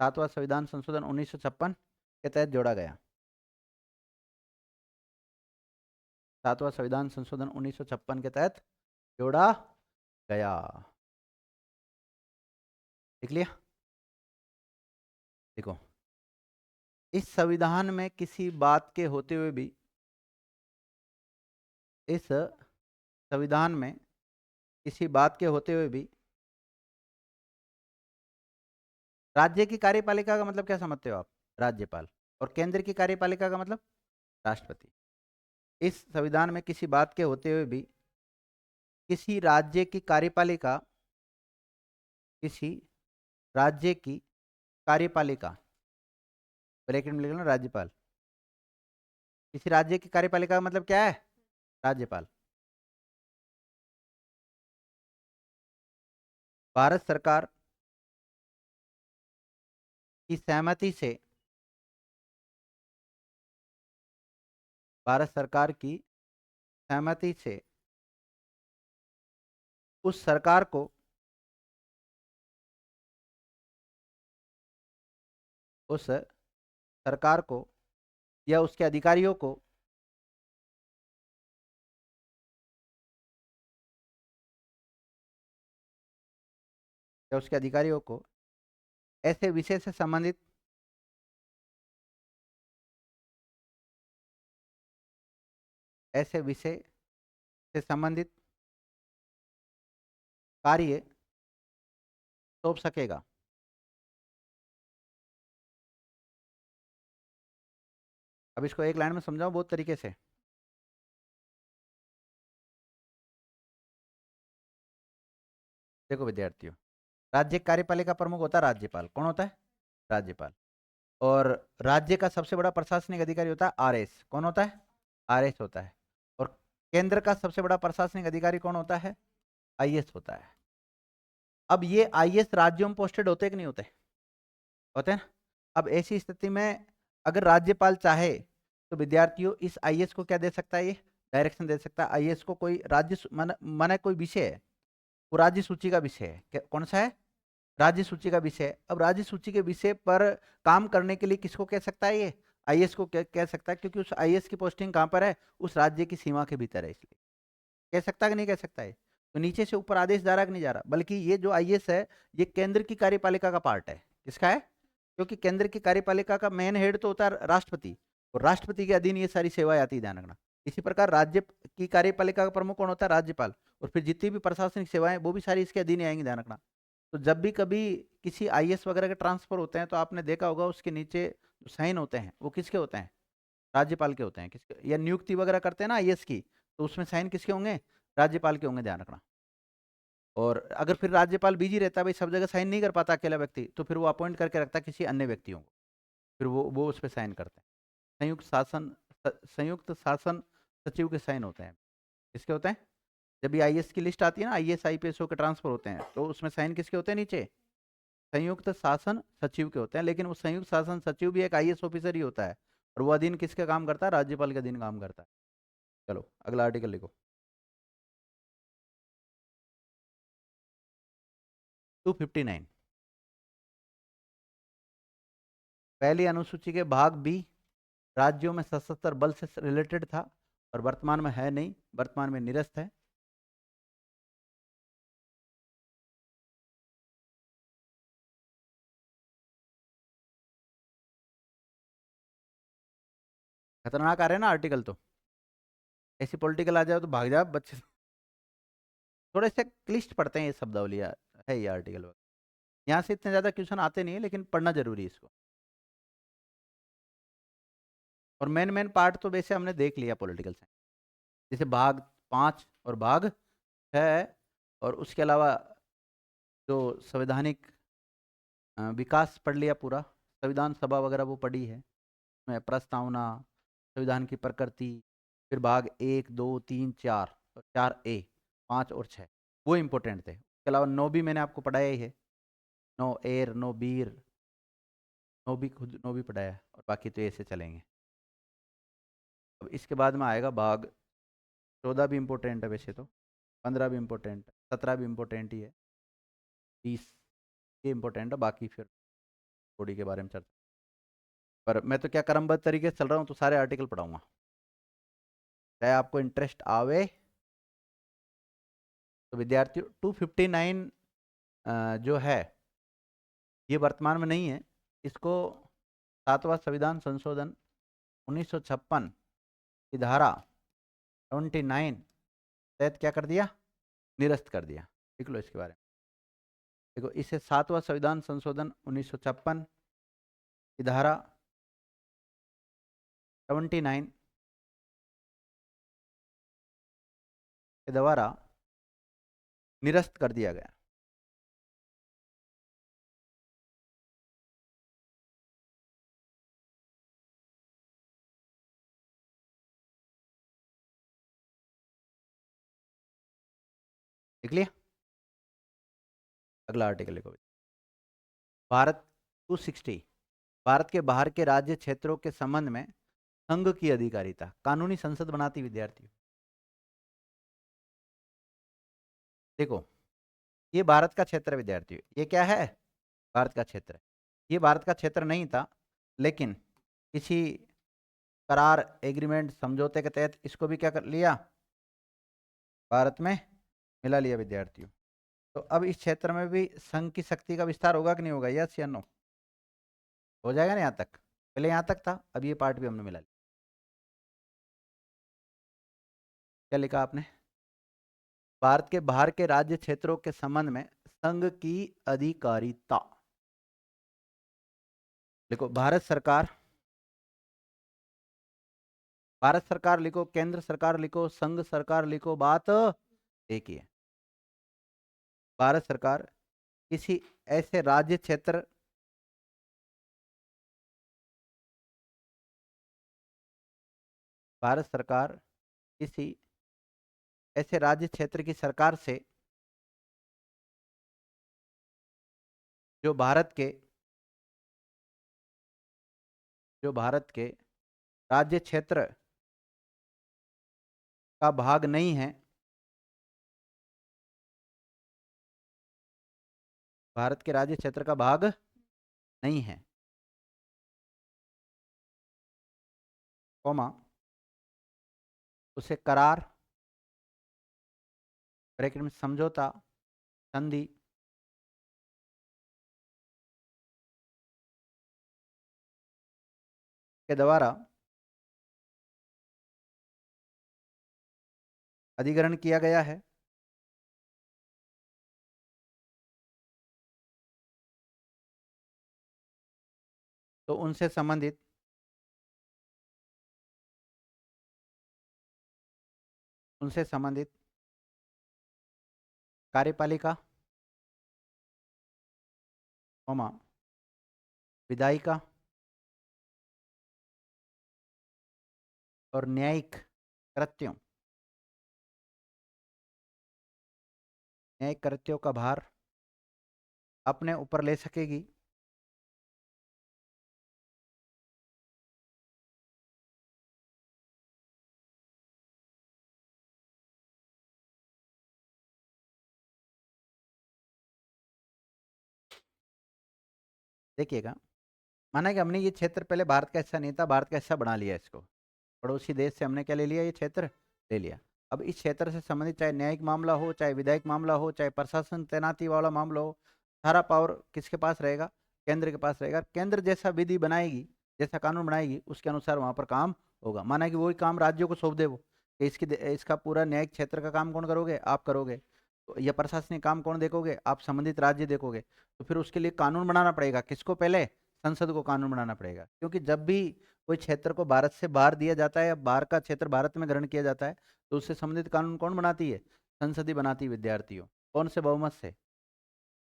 7वां संविधान संशोधन 1956 के तहत जोड़ा गया। 7वां संविधान संशोधन 1956 के तहत जोड़ा गया। देख लिया? देखो, इस संविधान में किसी बात के होते हुए भी, इस संविधान में किसी बात के होते हुए भी राज्य की कार्यपालिका का मतलब क्या समझते हो आप? राज्यपाल। और केंद्र की कार्यपालिका का मतलब राष्ट्रपति। इस संविधान में किसी बात के होते हुए भी किसी राज्य की कार्यपालिका, किसी राज्य की कार्यपालिका, ब्रैकेट में लिख लो राज्यपाल, किसी राज्य की कार्यपालिका का मतलब क्या है? राज्यपाल। भारत सरकार की सहमति से, भारत सरकार की सहमति से उस सरकार को, उस सरकार को या उसके अधिकारियों को या उसके अधिकारियों को ऐसे विषय से संबंधित कार्य सौंप सकेगा। अब इसको एक लाइन में समझाओ बहुत तरीके से। देखो विद्यार्थियों, राज्य कार्यपालिका प्रमुख होता है राज्यपाल। कौन होता है? राज्यपाल। और राज्य का सबसे बड़ा प्रशासनिक अधिकारी होता है आरएस। कौन होता है? आरएस होता है। और केंद्र का सबसे बड़ा प्रशासनिक अधिकारी कौन होता है? आईएएस होता है। अब ये आईएएस राज्यों में पोस्टेड होते कि नहीं होते? होते हैं ना। अब ऐसी स्थिति में अगर राज्यपाल चाहे तो विद्यार्थियों इस आईएएस को क्या दे सकता है? ये डायरेक्शन दे सकता है आईएएस को। कोई राज्य माने कोई विषय है, वो राज्य सूची का विषय है। कौन सा है? राज्य सूची का विषय। अब राज्य सूची के विषय पर काम करने के लिए किसको कह सकता है? ये आईएएस को कह सकता है, क्योंकि उस आईएएस की पोस्टिंग कहाँ पर है? उस राज्य की सीमा के भीतर है, इसलिए कह सकता है कि नहीं कह सकता है? तो नीचे से ऊपर आदेश जा रहा कि नहीं जा रहा? बल्कि ये जो आईएएस है ये केंद्र की कार्यपालिका का पार्ट है। किसका है? क्योंकि केंद्र की कार्यपालिका का मेन हेड तो होता है राष्ट्रपति, और राष्ट्रपति के अधीन ये सारी सेवाएं आती है, ध्यान रखना। इसी प्रकार राज्य की कार्यपालिका का प्रमुख कौन होता है? राज्यपाल। और फिर जितनी भी प्रशासनिक सेवाएं वो भी सारी इसके अधीन आएंगी, ध्यान रखना। तो जब भी कभी किसी आईएएस वगैरह के ट्रांसफर होते हैं तो आपने देखा होगा उसके नीचे साइन होते हैं, वो किसके होते हैं? राज्यपाल के होते हैं। किसके? या नियुक्ति वगैरह करते हैं ना आईएएस की, तो उसमें साइन किसके होंगे? राज्यपाल के होंगे, ध्यान रखना। और अगर फिर राज्यपाल बिजी रहता है, भाई सब जगह साइन नहीं कर पाता अकेला व्यक्ति, तो फिर वो अपॉइंट करके रखता है किसी अन्य व्यक्तियों को, फिर वो उस पर साइन करते हैं। संयुक्त शासन सचिव के साइन होते हैं। किसके होते हैं? जब भी आईएएस की लिस्ट आती है ना, आईएएस आईपीएस के ट्रांसफर होते हैं, तो उसमें साइन किसके होते हैं? नीचे संयुक्त शासन सचिव के होते हैं। लेकिन वो संयुक्त शासन सचिव भी एक आईएएस ऑफिसर ही होता है, और वो अधीन किसके काम करता है? राज्यपाल के अधीन काम करता है। चलो अगला आर्टिकल लिखो। 259 पहली अनुसूची के भाग बी राज्यों में सशस्त्र बल से रिलेटेड था, और वर्तमान में है नहीं, वर्तमान में निरस्त है। खतरनाक आ रहे हैं ना आर्टिकल, तो ऐसी पॉलिटिकल आ जाए तो भाग जाओ बच्चे। थोड़े से क्लिष्ट पढ़ते हैं ये शब्दावलियाँ, है ये आर्टिकल। यहाँ से इतने ज्यादा क्वेश्चन आते नहीं है, लेकिन पढ़ना जरूरी है इसको। और मेन मेन पार्ट तो वैसे हमने देख लिया पॉलिटिकल साइंस, जैसे भाग 5 और भाग 6, और उसके अलावा जो संवैधानिक विकास पढ़ लिया पूरा, संविधान सभा वगैरह वो पढ़ी है, उसमें प्रस्तावना, संविधान की प्रकृति, फिर भाग 1 2 3 4 और 4A, 5 और 6 वो इम्पोर्टेंट थे। उसके अलावा 9 भी मैंने आपको पढ़ाया ही है, 9 एर 9 बीर, 9 भी खुद 9 भी पढ़ाया है, और बाकी तो ऐसे चलेंगे। अब इसके बाद में आएगा भाग 14 भी इम्पोर्टेंट है वैसे तो, 15 भी इम्पोर्टेंट है, 17 भी इम्पोर्टेंट ही है, 20 ये इम्पोर्टेंट है, बाकी फिर बॉडी के बारे में चर्चा। पर मैं तो क्या क्रमबद्ध तरीके से चल रहा हूँ, तो सारे आर्टिकल पढ़ाऊंगा, चाहे आपको इंटरेस्ट आवे। तो विद्यार्थियों 259 जो है ये वर्तमान में नहीं है, इसको 7वां संविधान संशोधन 1956 की धारा 29 तहत क्या कर दिया? निरस्त कर दिया। देख लो इसके बारे में। देखो इसे 7वां संविधान संशोधन 1956 की धारा 29 के द्वारा निरस्त कर दिया गया। देख लिया? अगला आर्टिकल लिखो। भारत 260 भारत के बाहर के राज्य क्षेत्रों के संबंध में संघ की अधिकारिता, कानूनी संसद बनाती विद्यार्थी। देखो ये भारत का क्षेत्र है विद्यार्थी, ये क्या है? भारत का क्षेत्र है। ये भारत का क्षेत्र नहीं था, लेकिन किसी करार, एग्रीमेंट, समझौते के तहत इसको भी क्या कर लिया? भारत में मिला लिया विद्यार्थियों। तो अब इस क्षेत्र में भी संघ की शक्ति का विस्तार होगा कि नहीं होगा, यस या नो? हो जाएगा ना यहाँ तक? पहले यहाँ तक था, अब ये पार्ट भी हमने मिला लिया। क्या लिखा आपने? भारत के बाहर के राज्य क्षेत्रों के संबंध में संघ की अधिकारिता। देखो, भारत सरकार, भारत सरकार लिखो, केंद्र सरकार लिखो, संघ सरकार लिखो, बात एक ही है। भारत सरकार किसी ऐसे राज्य क्षेत्र, भारत सरकार किसी ऐसे राज्य क्षेत्र की सरकार से जो भारत के, जो भारत के राज्य क्षेत्र का भाग नहीं है, भारत के राज्य क्षेत्र का भाग नहीं है, कौमा, उसे करार, ब्रैकेट में समझौता, संधि, के द्वारा अधिग्रहण किया गया है, तो उनसे संबंधित कार्यपालिका, कौमा, विधायिका और न्यायिक कृत्यों, न्यायिक कृत्यों का भार अपने ऊपर ले सकेगी, देखिएगा। माना कि हमने ये क्षेत्र पहले भारत का हिस्सा नहीं था, भारत का हिस्सा बना लिया इसको, पड़ोसी देश से हमने क्या ले लिया, ये क्षेत्र ले लिया। अब इस क्षेत्र से संबंधित चाहे न्यायिक मामला हो, चाहे विधायिक मामला हो, चाहे प्रशासन तैनाती वाला मामला हो, सारा पावर किसके पास रहेगा? केंद्र के पास रहेगा। केंद्र जैसा विधि बनाएगी, जैसा कानून बनाएगी, उसके अनुसार वहां पर काम होगा। माना कि वही काम राज्यों को सौंप दे वो, कि इसका पूरा न्यायिक क्षेत्र का काम कौन करोगे? आप करोगे। तो यह प्रशासनिक काम कौन देखोगे? आप संबंधित राज्य देखोगे। तो फिर उसके लिए कानून बनाना पड़ेगा, किसको? पहले संसद को कानून बनाना पड़ेगा, क्योंकि जब भी कोई क्षेत्र को भारत से बाहर दिया जाता है या बाहर का क्षेत्र भारत में ग्रहण किया जाता है, तो उससे संबंधित कानून कौन बनाती है? संसद ही बनाती है विद्यार्थियों। कौन से बहुमत से?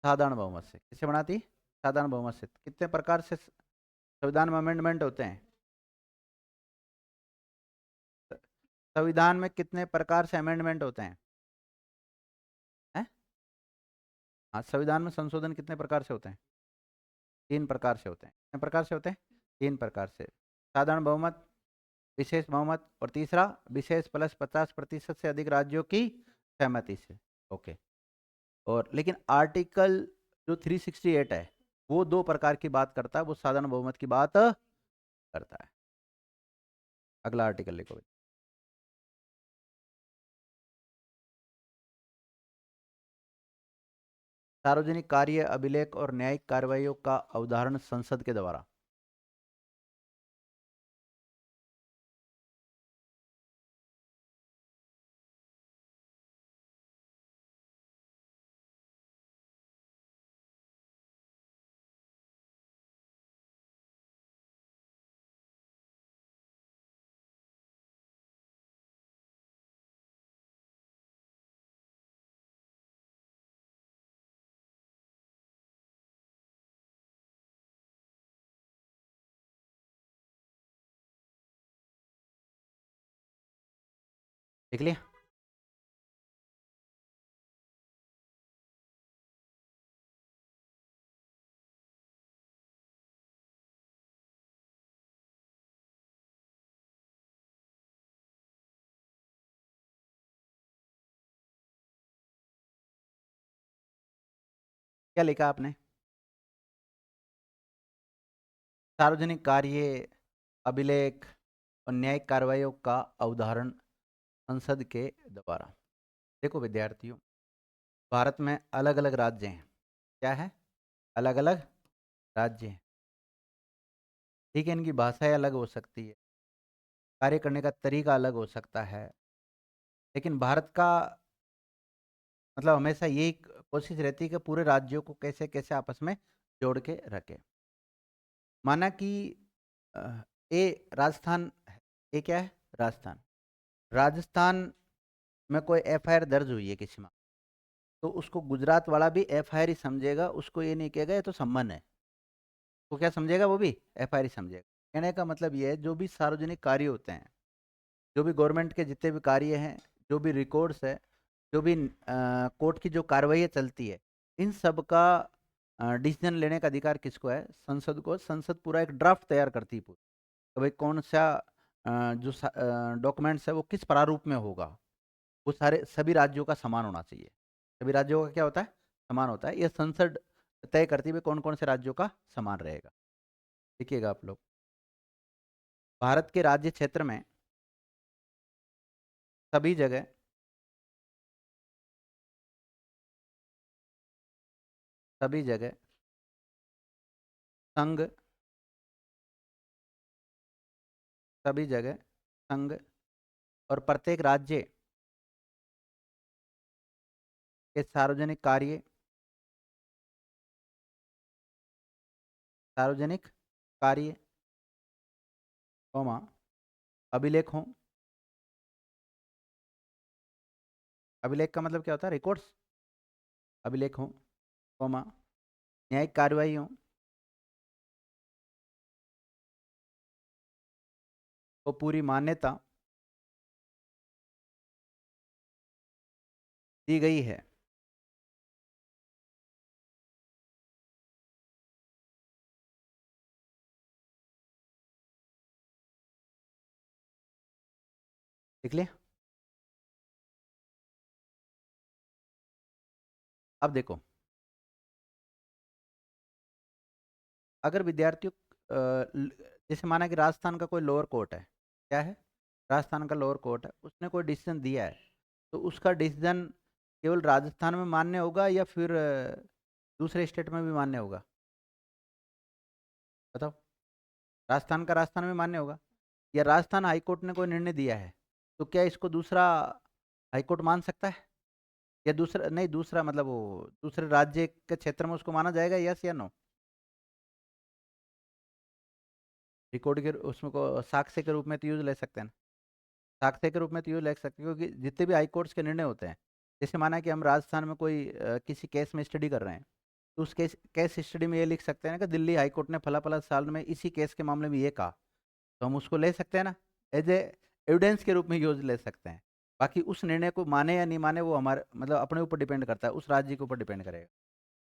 साधारण बहुमत से। किससे बनाती? साधारण बहुमत से। कितने प्रकार से संविधान में अमेंडमेंट होते हैं? संविधान में कितने प्रकार से अमेंडमेंट होते हैं? हैं? हाँ, संविधान में संशोधन कितने प्रकार से होते हैं? 3 प्रकार से होते हैं। कितने प्रकार से होते हैं? 3 प्रकार से। साधारण बहुमत, विशेष बहुमत, और तीसरा विशेष प्लस 50% से अधिक राज्यों की सहमति से। ओके। और लेकिन आर्टिकल जो 368 है, वो 2 प्रकार की बात करता है, वो साधारण बहुमत की बात करता है। अगला आर्टिकल लिखो। सार्वजनिक कार्य, अभिलेख और न्यायिक कार्रवाइयों का अवधारण संसद के द्वारा। देख लिया? क्या लिखा आपने? सार्वजनिक कार्य, अभिलेख और न्यायिक कार्रवाइयों का अवधारण संसद के द्वारा। देखो विद्यार्थियों, भारत में अलग अलग राज्य हैं। क्या है? अलग अलग राज्य हैं। ठीक है, इनकी भाषाएं अलग हो सकती है, कार्य करने का तरीका अलग हो सकता है, लेकिन भारत का मतलब हमेशा यही कोशिश रहती है कि पूरे राज्यों को कैसे कैसे आपस में जोड़ के रखे। माना कि अ, ये राजस्थान है। ये क्या है? राजस्थान। राजस्थान में कोई एफआईआर दर्ज हुई है किसी में, तो उसको गुजरात वाला भी एफआईआर ही समझेगा, उसको ये नहीं कहेगा ये तो सम्मन है। तो क्या समझेगा? वो भी एफआईआर ही समझेगा। कहने का मतलब ये है, जो भी सार्वजनिक कार्य होते हैं, जो भी गवर्नमेंट के जितने भी कार्य हैं, जो भी रिकॉर्ड्स है, जो भी कोर्ट की जो कार्रवाई चलती है, इन सब का डिसीजन लेने का अधिकार किसको है? संसद को। संसद पूरा एक ड्राफ्ट तैयार करती है पूरी, तो भाई कौन सा जो डॉक्यूमेंट्स है वो किस प्रारूप में होगा। वो सारे सभी राज्यों का समान होना चाहिए। सभी राज्यों का क्या होता है? समान होता है। ये संसद तय करती है कौन कौन से राज्यों का समान रहेगा। देखिएगा आप लोग, भारत के राज्य क्षेत्र में सभी जगह सभी जगह संघ, सभी जगह संघ और प्रत्येक राज्य के सार्वजनिक कार्य कौमा अभिलेखों। अभिलेख का मतलब क्या होता है? रिकॉर्ड्स। अभिलेखों कौमा न्यायिक कार्रवाइयों को पूरी मान्यता दी गई है। देख लिया? अब देखो, अगर विद्यार्थियों जैसे माना कि राजस्थान का कोई लोअर कोर्ट है। क्या है? राजस्थान का लोअर कोर्ट है, उसने कोई डिसीजन दिया है, तो उसका डिसीजन केवल राजस्थान में मान्य होगा या फिर दूसरे स्टेट में भी मान्य होगा? बताओ। राजस्थान का राजस्थान में मान्य होगा, या राजस्थान हाईकोर्ट ने कोई निर्णय दिया है तो क्या इसको दूसरा हाईकोर्ट मान सकता है? या दूसरा नहीं, दूसरा मतलब वो दूसरे राज्य के क्षेत्र में उसको माना जाएगा? यस या नो? रिकॉर्ड के उसमें को साक्ष्य के रूप में तो यूज ले सकते हैं ना। साक्ष्य के रूप में तो यूज ले सकते हैं, क्योंकि जितने भी हाई कोर्ट्स के निर्णय होते हैं, जैसे माना कि हम राजस्थान में कोई किसी केस में स्टडी कर रहे हैं, तो उस केस स्टडी में ये लिख सकते हैं ना कि दिल्ली हाई कोर्ट ने फला फला साल में इसी केस के मामले में ये कहा, तो हम उसको ले सकते हैं ना, एज ए एविडेंस के रूप में यूज ले सकते हैं। बाकी उस निर्णय को माने या नहीं माने वो हमारे मतलब अपने ऊपर डिपेंड करता है, उस राज्य के ऊपर डिपेंड करेगा।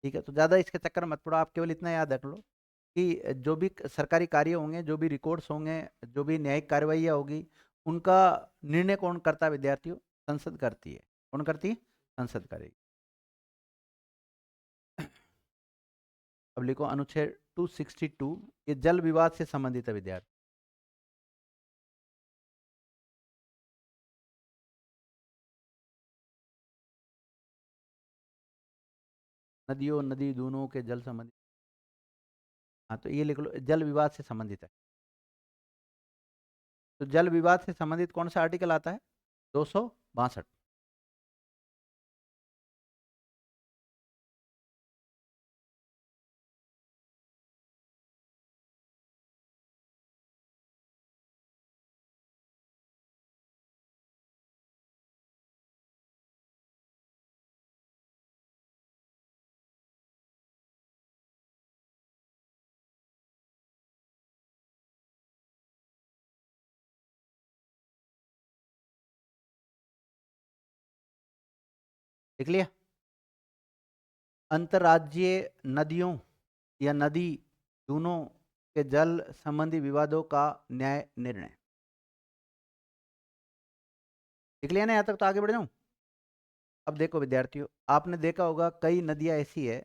ठीक है, तो ज़्यादा इसके चक्कर में मत पड़ो, आप केवल इतना याद रख लो कि जो भी सरकारी कार्य होंगे, जो भी रिकॉर्ड्स होंगे, जो भी न्यायिक कार्रवाइयाँ होगी, उनका निर्णय कौन करता है विद्यार्थियों? संसद करती है। कौन करती है? संसद करेगी। अब लिखो अनुच्छेद 262, ये जल विवाद से संबंधित है विद्यार्थी। नदियों नदी दोनों के जल संबंधित। हाँ, तो ये लिख लो, जल विवाद से संबंधित है। तो जल विवाद से संबंधित कौन सा आर्टिकल आता है? 262। लिख लिया? अंतर्राज्यीय नदियों या नदी दोनों के जल संबंधी विवादों का न्याय निर्णय। लिख लिया ना? यहाँ तक तो आगे बढ़ जाऊँ? अब देखो विद्यार्थियों, आपने देखा होगा कई नदियाँ ऐसी है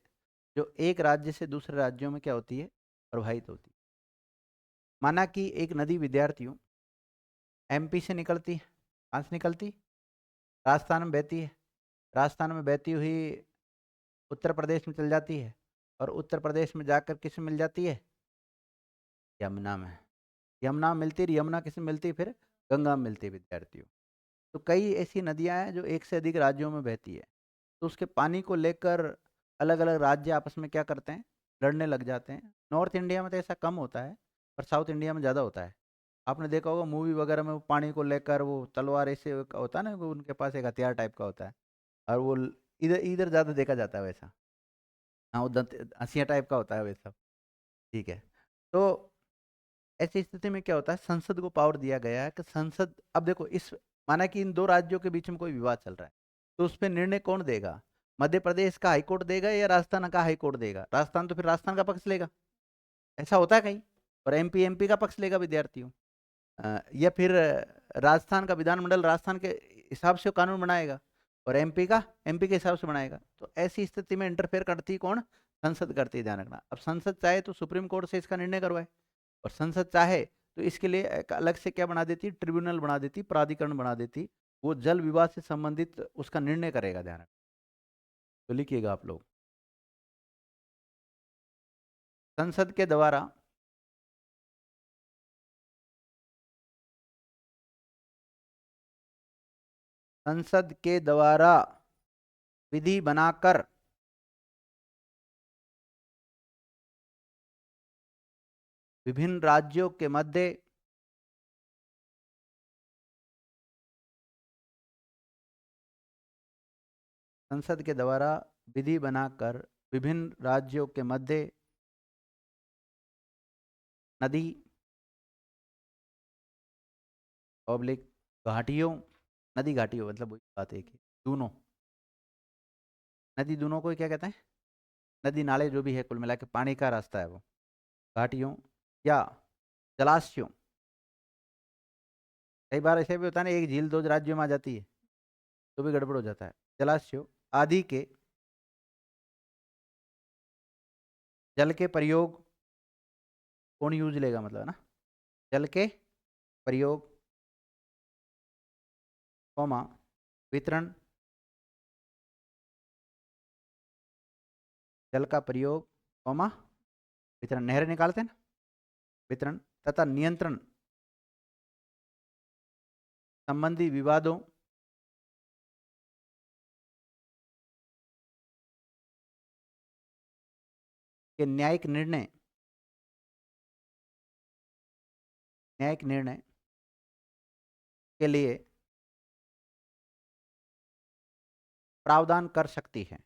जो एक राज्य से दूसरे राज्यों में क्या होती है? प्रवाहित होती है। माना कि एक नदी विद्यार्थियों एमपी से निकलती है। कहाँ से निकलती? राजस्थान में बहती है। राजस्थान में बहती हुई उत्तर प्रदेश में चल जाती है, और उत्तर प्रदेश में जाकर किस में मिल जाती है? यमुना में। यमुना मिलती है, यमुना किस में मिलती है फिर? गंगा में मिलती है विद्यार्थियों। तो कई ऐसी नदियां हैं जो एक से अधिक राज्यों में बहती है, तो उसके पानी को लेकर अलग अलग राज्य आपस में क्या करते हैं? लड़ने लग जाते हैं। नॉर्थ इंडिया में तो ऐसा कम होता है, पर साउथ इंडिया में ज़्यादा होता है। आपने देखा होगा मूवी वगैरह में वो पानी को लेकर वो तलवार ऐसे होता है ना, वो उनके पास एक हथियार टाइप का होता है, और वो इधर इधर ज़्यादा देखा जाता है वैसा। हाँ, वो दंत हंसिया टाइप का होता है वैसा। ठीक है। तो ऐसी स्थिति में क्या होता है, संसद को पावर दिया गया है कि संसद, अब देखो इस, माना कि इन दो राज्यों के बीच में कोई विवाद चल रहा है, तो उस पर निर्णय कौन देगा? मध्य प्रदेश का हाईकोर्ट देगा या राजस्थान का हाईकोर्ट देगा? राजस्थान तो फिर राजस्थान का पक्ष लेगा, ऐसा होता है कहीं। और एमपी एमपी का पक्ष लेगा विद्यार्थियों। या फिर राजस्थान का विधानमंडल राजस्थान के हिसाब से कानून बनाएगा, और एमपी का एमपी के हिसाब से बनाएगा। तो ऐसी स्थिति में इंटरफेयर करती कौन? संसद करती है, ध्यान रखना। अब संसद चाहे तो सुप्रीम कोर्ट से इसका निर्णय करवाए, और संसद चाहे तो इसके लिए एक अलग से क्या बना देती? ट्रिब्यूनल बना देती, प्राधिकरण बना देती, वो जल विवाद से संबंधित उसका निर्णय करेगा, ध्यान रखना। तो लिखिएगा आप लोग, संसद के द्वारा संसद के द्वारा विधि बनाकर विभिन्न राज्यों के मध्य संसद के द्वारा विधि बनाकर विभिन्न राज्यों के मध्य नदी ऑब्लिक घाटियों, नदी घाटियों मतलब वही बात है कि दोनों नदी, दोनों को ही क्या कहते हैं? नदी नाले जो भी है, कुल मिला के पानी का रास्ता है वो, घाटियों या जलाशयों। कई बार ऐसे भी होता है ना, एक झील दो राज्यों में आ जाती है तो भी गड़बड़ हो जाता है। जलाशयों आदि के जल के प्रयोग, कौन यूज लेगा मतलब, है ना? जल के प्रयोग, कौमा वितरण, जल का प्रयोग, कौमा वितरण, नहरें निकालते हैं ना, वितरण तथा नियंत्रण संबंधी विवादों के न्यायिक निर्णय के लिए प्रावधान कर सकती है।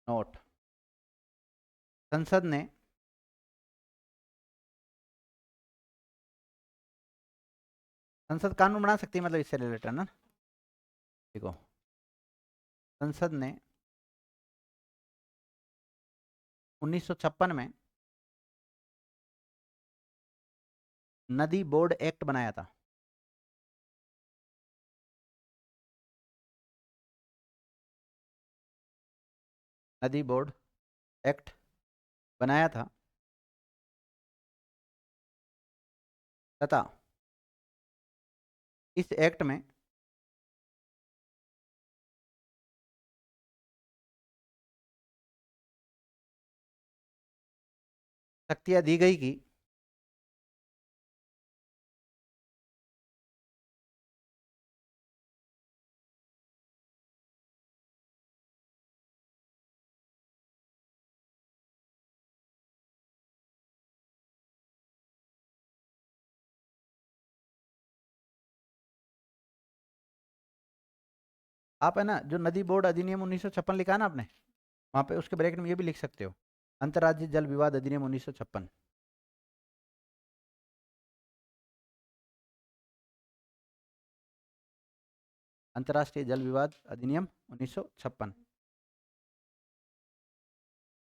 नोट, संसद ने संसद कानून बना सकती है, मतलब इससे रिलेटेड ना, देखो संसद ने 1956 में नदी बोर्ड एक्ट बनाया था। नदी बोर्ड एक्ट बनाया था, तथा इस एक्ट में शक्तियां दी गई कि आप, है ना, जो नदी बोर्ड अधिनियम 1956 लिखा है ना आपने, वहां पे उसके ब्रैकेट में ये भी लिख सकते हो, अंतर्राज्यीय जल विवाद अधिनियम 1956। अंतर्राष्ट्रीय जल विवाद अधिनियम 1956।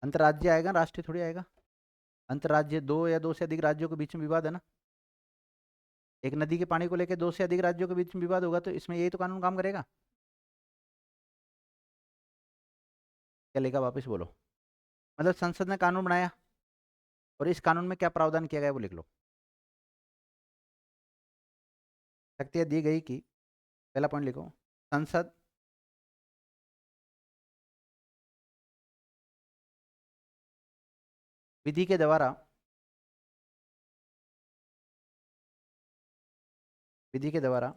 अंतर्राज्य आएगा, राष्ट्रीय थोड़ी आएगा। अंतर्राज्य दो या दो से अधिक राज्यों के बीच में विवाद है ना, एक नदी के पानी को लेकर दो से अधिक राज्यों के बीच में विवाद होगा, तो इसमें यही तो कानून काम करेगा। क्या लेगा, वापस बोलो। मतलब संसद ने कानून बनाया और इस कानून में क्या प्रावधान किया गया वो लिख लो। शक्तियां दी गई कि, पहला पॉइंट लिखो, संसद विधि के द्वारा, विधि के द्वारा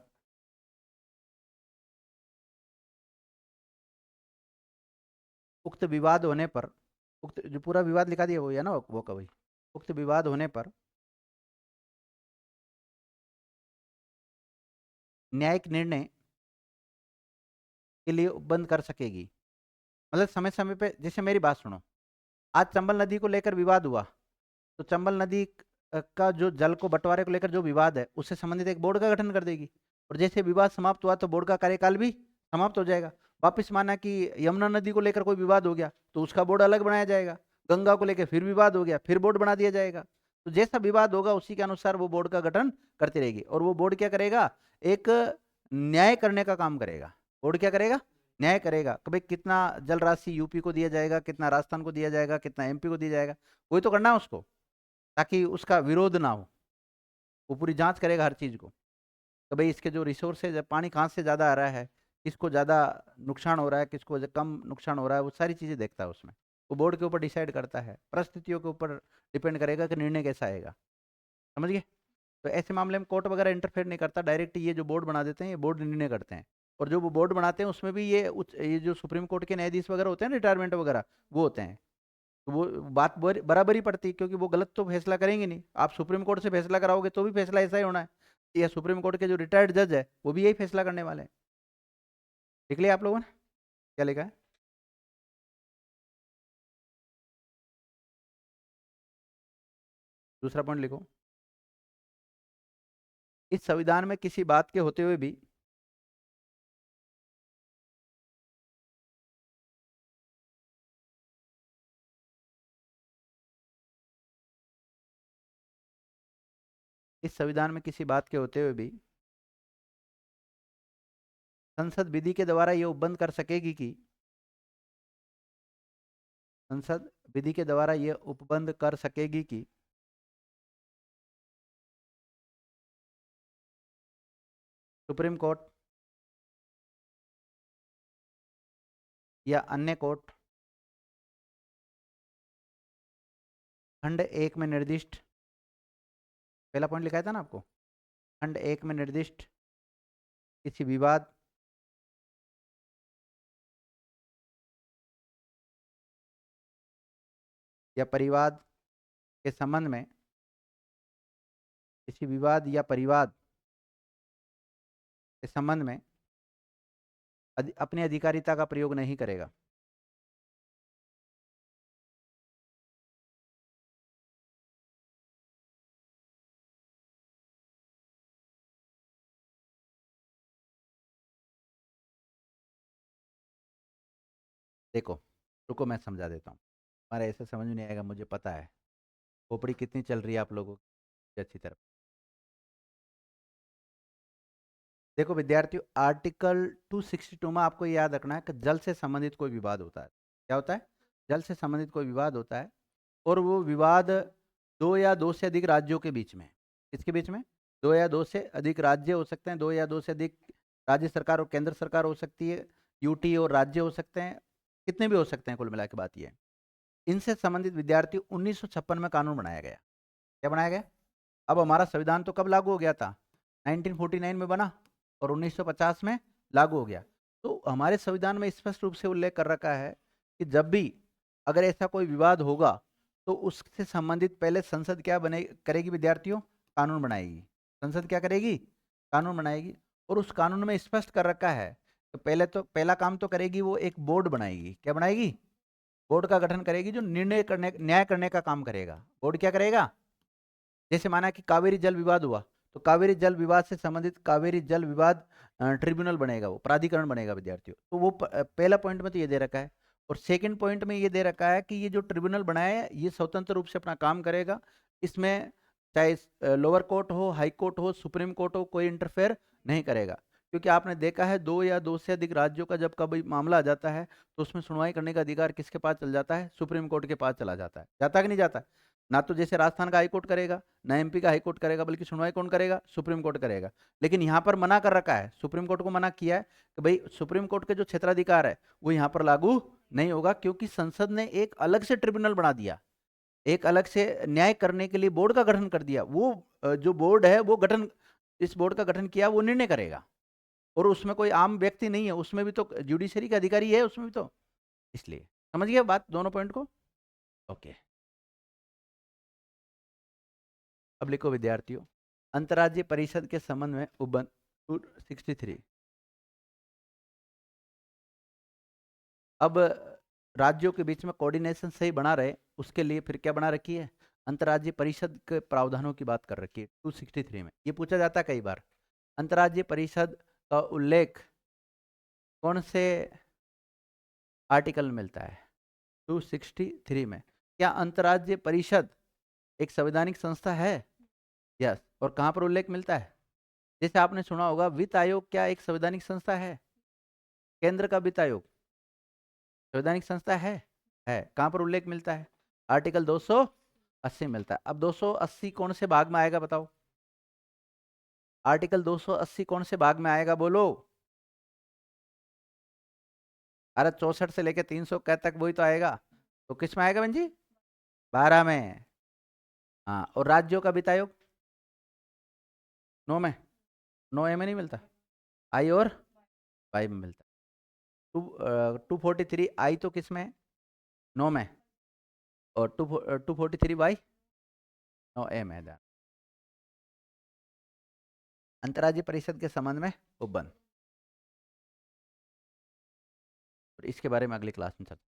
उक्त विवाद होने पर, उक्त जो पूरा विवाद लिखा दिया वो है ना, वो कभी, उक्त विवाद होने पर न्यायिक निर्णय के लिए बंद कर सकेगी। मतलब समय समय पे, जैसे मेरी बात सुनो, आज चंबल नदी को लेकर विवाद हुआ, तो चंबल नदी का जो जल को बंटवारे को लेकर जो विवाद है उससे संबंधित एक बोर्ड का गठन कर देगी, और जैसे विवाद समाप्त हुआ तो बोर्ड का कार्यकाल भी समाप्त हो जाएगा। वापिस माना कि यमुना नदी को लेकर कोई विवाद हो गया तो उसका बोर्ड अलग बनाया जाएगा, गंगा को लेकर फिर विवाद हो गया, फिर बोर्ड बना दिया जाएगा। तो जैसा विवाद होगा उसी के अनुसार वो बोर्ड का गठन करती रहेगी, और वो बोर्ड क्या करेगा, एक न्याय करने का काम करेगा। बोर्ड क्या करेगा, न्याय करेगा कि भाई कितना जल राशि यूपी को दिया जाएगा, कितना राजस्थान को दिया जाएगा, कितना एमपी को दिया जाएगा, वही तो करना है उसको, ताकि उसका विरोध ना हो। वो पूरी जांच करेगा हर चीज को कि भाई इसके जो रिसोर्सेज है, पानी कहाँ से ज़्यादा आ रहा है, किसको ज़्यादा नुकसान हो रहा है, किसको कम नुकसान हो रहा है, वो सारी चीज़ें देखता है उसमें। वो बोर्ड के ऊपर डिसाइड करता है, परिस्थितियों के ऊपर डिपेंड करेगा कि निर्णय कैसा आएगा। समझ गए? तो ऐसे मामले में कोर्ट वगैरह इंटरफेयर नहीं करता, डायरेक्ट ये जो बोर्ड बना देते हैं ये बोर्ड निर्णय करते हैं। और जो वो बोर्ड बनाते हैं उसमें भी ये जो सुप्रीम कोर्ट के न्यायाधीश वगैरह होते हैं, रिटायरमेंट वगैरह, वो होते हैं। तो वो बात बराबर ही पड़ती है, क्योंकि वो गलत तो फैसला करेंगे नहीं। आप सुप्रीम कोर्ट से फैसला कराओगे तो भी फैसला ऐसा ही होना है, या सुप्रीम कोर्ट के जो रिटायर्ड जज है वो भी यही फैसला करने वाले हैं। लिख लिया आप लोगों ने, क्या लिखा है? दूसरा पॉइंट लिखो, इस संविधान में किसी बात के होते हुए भी इस संविधान में किसी बात के होते हुए भी संसद विधि के द्वारा ये उपबंध कर सकेगी कि, संसद विधि के द्वारा ये उपबंध कर सकेगी कि सुप्रीम कोर्ट या अन्य कोर्ट खंड एक में निर्दिष्ट, पहला पॉइंट लिखा था ना आपको, खंड एक में निर्दिष्ट किसी विवाद या परिवाद के संबंध में, किसी विवाद या परिवाद के संबंध में अपनी अधिकारिता का प्रयोग नहीं करेगा। देखो, रुको मैं समझा देता हूँ, हमारे ऐसे समझ में नहीं आएगा, मुझे पता है खोपड़ी कितनी चल रही है आप लोगों की अच्छी तरह। देखो विद्यार्थियों, आर्टिकल 262 में आपको याद रखना है कि जल से संबंधित कोई विवाद होता है। क्या होता है? जल से संबंधित कोई विवाद होता है, और वो विवाद दो या दो से अधिक राज्यों के बीच में, किसके बीच में? दो या दो से अधिक राज्य हो सकते हैं, दो या दो से अधिक राज्य सरकार और केंद्र सरकार हो सकती है, यूटी और राज्य हो सकते हैं, कितने भी हो सकते हैं, कुल मिला के बात ये है। इनसे संबंधित विद्यार्थी 1956 में कानून बनाया गया। क्या बनाया गया? अब हमारा संविधान तो कब लागू हो गया था? 1949 में बना और 1950 में लागू हो गया। तो हमारे संविधान में स्पष्ट रूप से उल्लेख कर रखा है कि जब भी अगर ऐसा कोई विवाद होगा तो उससे संबंधित पहले संसद क्या बने करेगी विद्यार्थियों? कानून बनाएगी। संसद क्या करेगी? कानून बनाएगी। और उस कानून में स्पष्ट कर रखा है तो पहला काम तो करेगी, वो एक बोर्ड बनाएगी। क्या बनाएगी? बोर्ड का गठन करेगी जो न्याय करने का काम करेगा। बोर्ड क्या करेगा? जैसे माना कि कावेरी जल विवाद हुआ तो कावेरी जल विवाद से संबंधित कावेरी जल विवाद ट्रिब्यूनल बनेगा, वो प्राधिकरण बनेगा विद्यार्थियों। तो वो पहला पॉइंट में तो ये दे रखा है, और सेकंड पॉइंट में ये दे रखा है कि ये जो ट्रिब्यूनल बनाया है ये स्वतंत्र रूप से अपना काम करेगा। इसमें चाहे लोअर कोर्ट हो, हाई कोर्ट हो, सुप्रीम कोर्ट हो, कोई इंटरफेयर नहीं करेगा। क्योंकि आपने देखा है 2 या 2 से अधिक राज्यों का जब कभी मामला आ जाता है तो उसमें सुनवाई करने का अधिकार किसके पास चल जाता है? सुप्रीम कोर्ट के पास चला जाता है। जाता कि नहीं जाता? ना तो जैसे राजस्थान का हाई कोर्ट करेगा, ना एमपी का हाई कोर्ट करेगा, बल्कि सुनवाई कौन करेगा? सुप्रीम कोर्ट करेगा। लेकिन यहाँ पर मना कर रखा है, सुप्रीम कोर्ट को मना किया है कि भाई सुप्रीम कोर्ट के जो क्षेत्राधिकार है वो यहाँ पर लागू नहीं होगा, क्योंकि संसद ने एक अलग से ट्रिब्यूनल बना दिया, एक अलग से न्याय करने के लिए बोर्ड का गठन कर दिया। वो जो बोर्ड है वो गठन, इस बोर्ड का गठन किया, वो निर्णय करेगा, और उसमें कोई आम व्यक्ति नहीं है, उसमें भी तो जुडिशरी का अधिकारी है उसमें भी तो। इसलिए समझ गए बात, दोनों पॉइंट को? ओके। अब लिखो विद्यार्थियों, अंतर्राज्यीय परिषद के संबंध में उबन 263। अब राज्यों के बीच में कोऑर्डिनेशन सही बना रहे, उसके लिए फिर क्या बना रखी है? अंतर्राज्यीय परिषद के प्रावधानों की बात कर रखी है 263 में। ये पूछा जाता है कई बार, अंतर्राज्यीय परिषद का उल्लेख कौन से आर्टिकल में मिलता है? 263 में। क्या अंतर्राज्यीय परिषद एक संवैधानिक संस्था है? यस। और कहाँ पर उल्लेख मिलता है? जैसे आपने सुना होगा, वित्त आयोग क्या एक संवैधानिक संस्था है? केंद्र का वित्त आयोग संवैधानिक संस्था है। कहाँ पर उल्लेख मिलता है? आर्टिकल 280 मिलता है। अब 280 कौन से भाग में आएगा बताओ? आर्टिकल 280 कौन से भाग में आएगा बोलो? अरे 64 से लेकर 300 तक वही तो आएगा, तो किस में आएगा बहन जी? 12 में। हाँ, और राज्यों का वित्त आयोग 9 में, 9 में नहीं मिलता, आई और वाई में मिलता। 243 आई तो किस में है? 9 में, और 243 वाई 9 में है। अंतर्राज्यीय परिषद के संबंध में उपबंध, और इसके बारे में अगली क्लास में चर्चा।